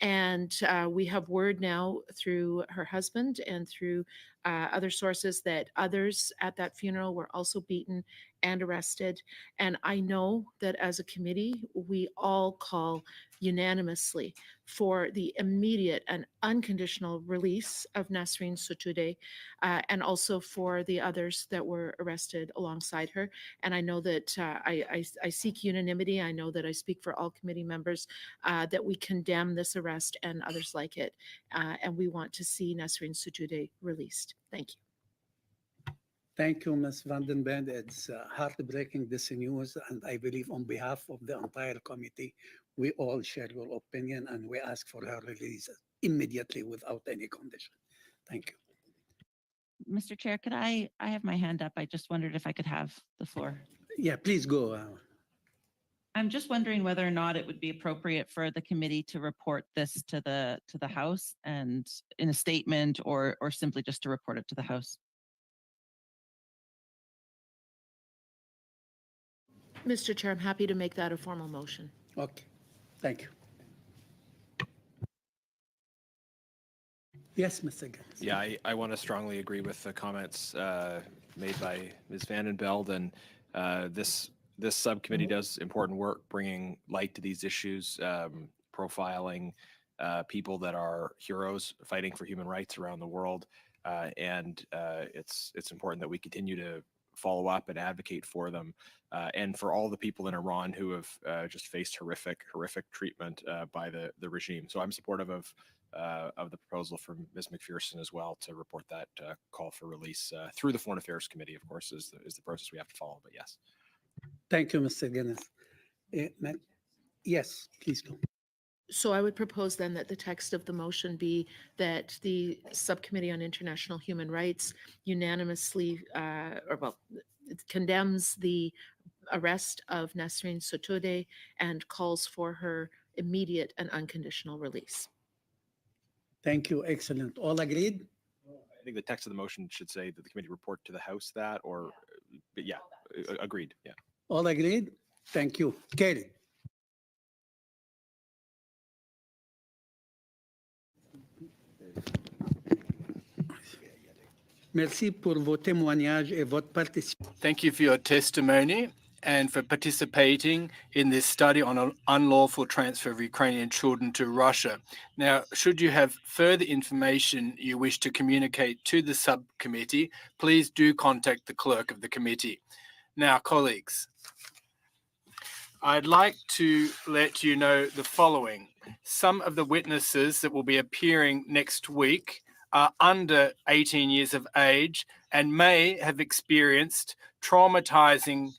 And we have word now through her husband and through other sources that others at that funeral were also beaten and arrested. And I know that as a committee, we all call unanimously for the immediate and unconditional release of Nasrin Sotoudeh, and also for the others that were arrested alongside her. And I know that I seek unanimity. I know that I speak for all committee members that we condemn this arrest and others like it. And we want to see Nasrin Sotoudeh released. Thank you. Thank you, Ms. Vandenbend. It's heartbreaking, this news, and I believe on behalf of the entire committee, we all share your opinion and we ask for her release immediately without any condition. Thank you. Mr. Chair, could I have my hand up? I just wondered if I could have the floor. Yeah, please go. I'm just wondering whether or not it would be appropriate for the committee to report this to the House and in a statement or simply just to report it to the House. Mr. Chair, I'm happy to make that a formal motion. Okay, thank you. Yes, Mr. Gibbs. Yeah, I want to strongly agree with the comments made by Ms. Vandenbeld, and this subcommittee does important work bringing light to these issues, profiling people that are heroes fighting for human rights around the world, and it's important that we continue to follow up and advocate for them, and for all the people in Iran who have just faced horrific treatment by the regime. So I'm supportive of the proposal from Ms. McPherson as well to report that call for release through the Foreign Affairs Committee, of course, is the process we have to follow, but yes. Thank you, Mr. Guinness. Yes, please go. So I would propose then that the text of the motion be that the Subcommittee on International Human Rights unanimously, condemns the arrest of Nasrin Sotoudeh and calls for her immediate and unconditional release. Thank you. Excellent. All agreed? I think the text of the motion should say that the committee report to the House that, or, but yeah, agreed, yeah. All agreed? Thank you. Carried. Merci pour vos témoignages et votre participation. Thank you for your testimony and for participating in this study on an unlawful transfer of Ukrainian children to Russia. Now, should you have further information you wish to communicate to the subcommittee, please do contact the clerk of the committee. Now, colleagues, I'd like to let you know the following. Some of the witnesses that will be appearing next week are under 18 years of age and may have experienced traumatizing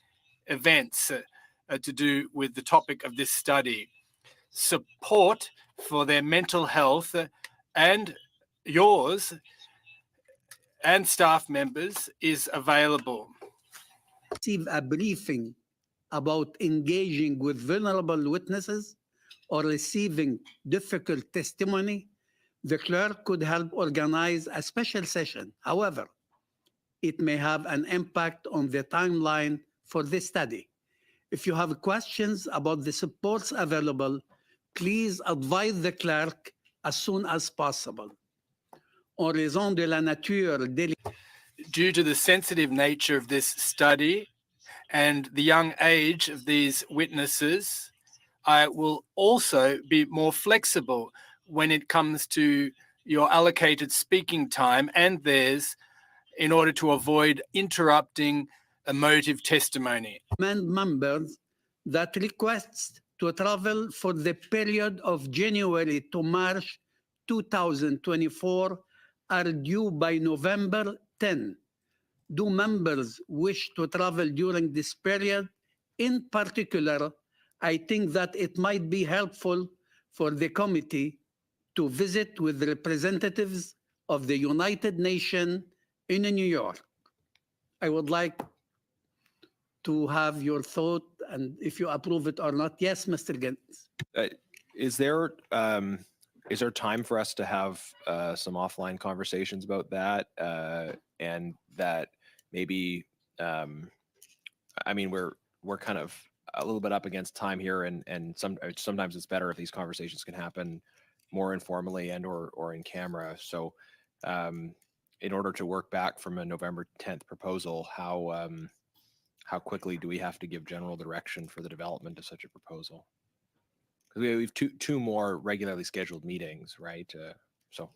events to do with the topic of this study. Support for their mental health and yours and staff members is available. Receive a briefing about engaging with vulnerable witnesses or receiving difficult testimony, the clerk could help organize a special session. However, it may have an impact on the timeline for the study. If you have questions about the supports available, please advise the clerk as soon as possible. En raison de la nature Due to the sensitive nature of this study and the young age of these witnesses, I will also be more flexible when it comes to your allocated speaking time and theirs in order to avoid interrupting emotive testimony. members that requests to travel for the period of January to March 2024 are due by November 10. Do members wish to travel during this period? In particular, I think that it might be helpful for the committee to visit with representatives of the United Nations in New York. I would like to have your thought and if you approve it or not. Yes, Mr. Gibbons. Is there time for us to have some offline conversations about that? And that maybe, I mean, we're kind of a little bit up against time here, and sometimes it's better if these conversations can happen more informally and or in camera. So, in order to work back from a November 10th proposal, how quickly do we have to give general direction for the development of such a proposal? Because we have two more regularly scheduled meetings, right? So.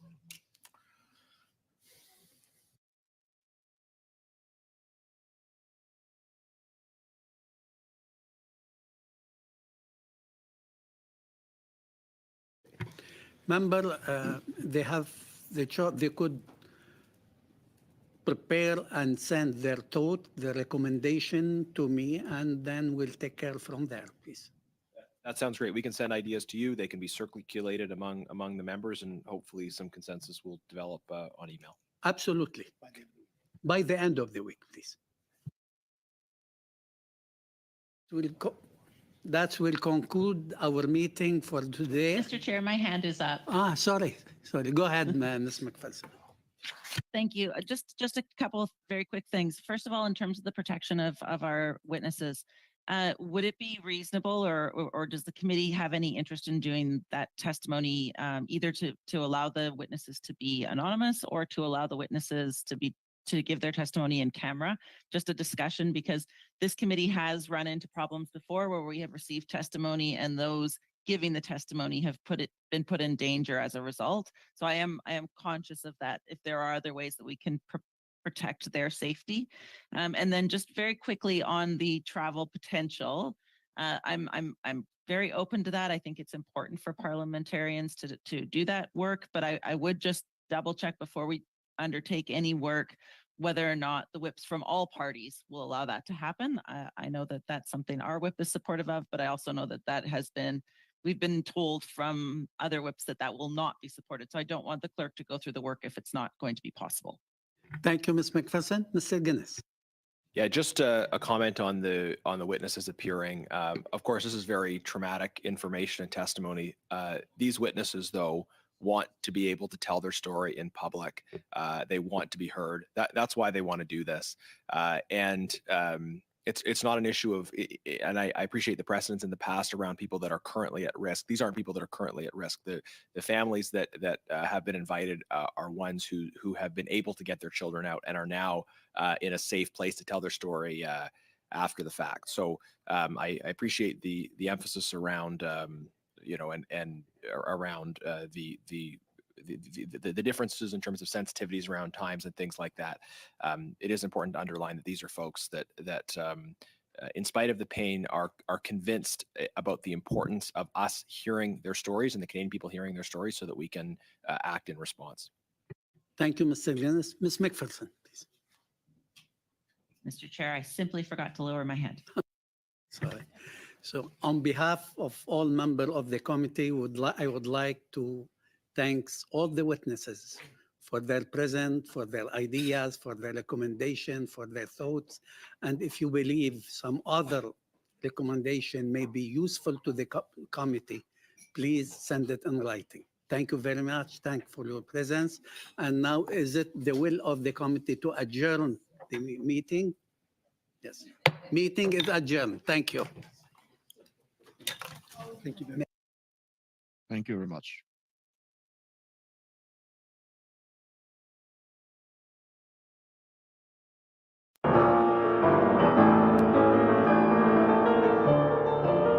Member, they could prepare and send their thought, their recommendation to me, and then we'll take care from there, please. That sounds great. We can send ideas to you. They can be circulated among the members, and hopefully some consensus will develop on email. Absolutely. By the end of the week, please. That will conclude our meeting for today. Mr. Chair, my hand is up. Sorry. Go ahead, Ms. McPherson. Thank you. Just a couple of very quick things. First of all, in terms of the protection of our witnesses, would it be reasonable or does the committee have any interest in doing that testimony either to allow the witnesses to be anonymous or to allow the witnesses to give their testimony in camera? Just a discussion, because this committee has run into problems before where we have received testimony and those giving the testimony have been put in danger as a result. So I am conscious of that. If there are other ways that we can protect their safety, and then just very quickly on the travel potential, I'm very open to that. I think it's important for parliamentarians to do that work, but I would just double check before we undertake any work whether or not the whips from all parties will allow that to happen. I know that that's something our whip is supportive of, but I also know that we've been told from other whips that will not be supported. So I don't want the clerk to go through the work if it's not going to be possible. Thank you, Ms. McPherson. Mr. Guinness. Yeah, just a comment on the witnesses appearing. Of course, this is very traumatic information and testimony. These witnesses, though, want to be able to tell their story in public. They want to be heard. That's why they want to do this. And it's not an issue of, and I appreciate the precedents in the past around people that are currently at risk. These aren't people that are currently at risk. The families that have been invited are ones who have been able to get their children out and are now in a safe place to tell their story after the fact. So I appreciate the emphasis around and around the differences in terms of sensitivities around times and things like that. It is important to underline that these are folks that in spite of the pain are convinced about the importance of us hearing their stories and the Canadian people hearing their stories so that we can act in response. Thank you, Mr. Guinness. Ms. McPherson, please. Mr. Chair, I simply forgot to lower my hand. Sorry. So on behalf of all members of the committee, I would like to thank all the witnesses for their presence, for their ideas, for their recommendation, for their thoughts. And if you believe some other recommendation may be useful to the committee, please send it in writing. Thank you very much. Thank you for your presence. And now is it the will of the committee to adjourn the meeting? Yes. Meeting is adjourned. Thank you. Thank you very much.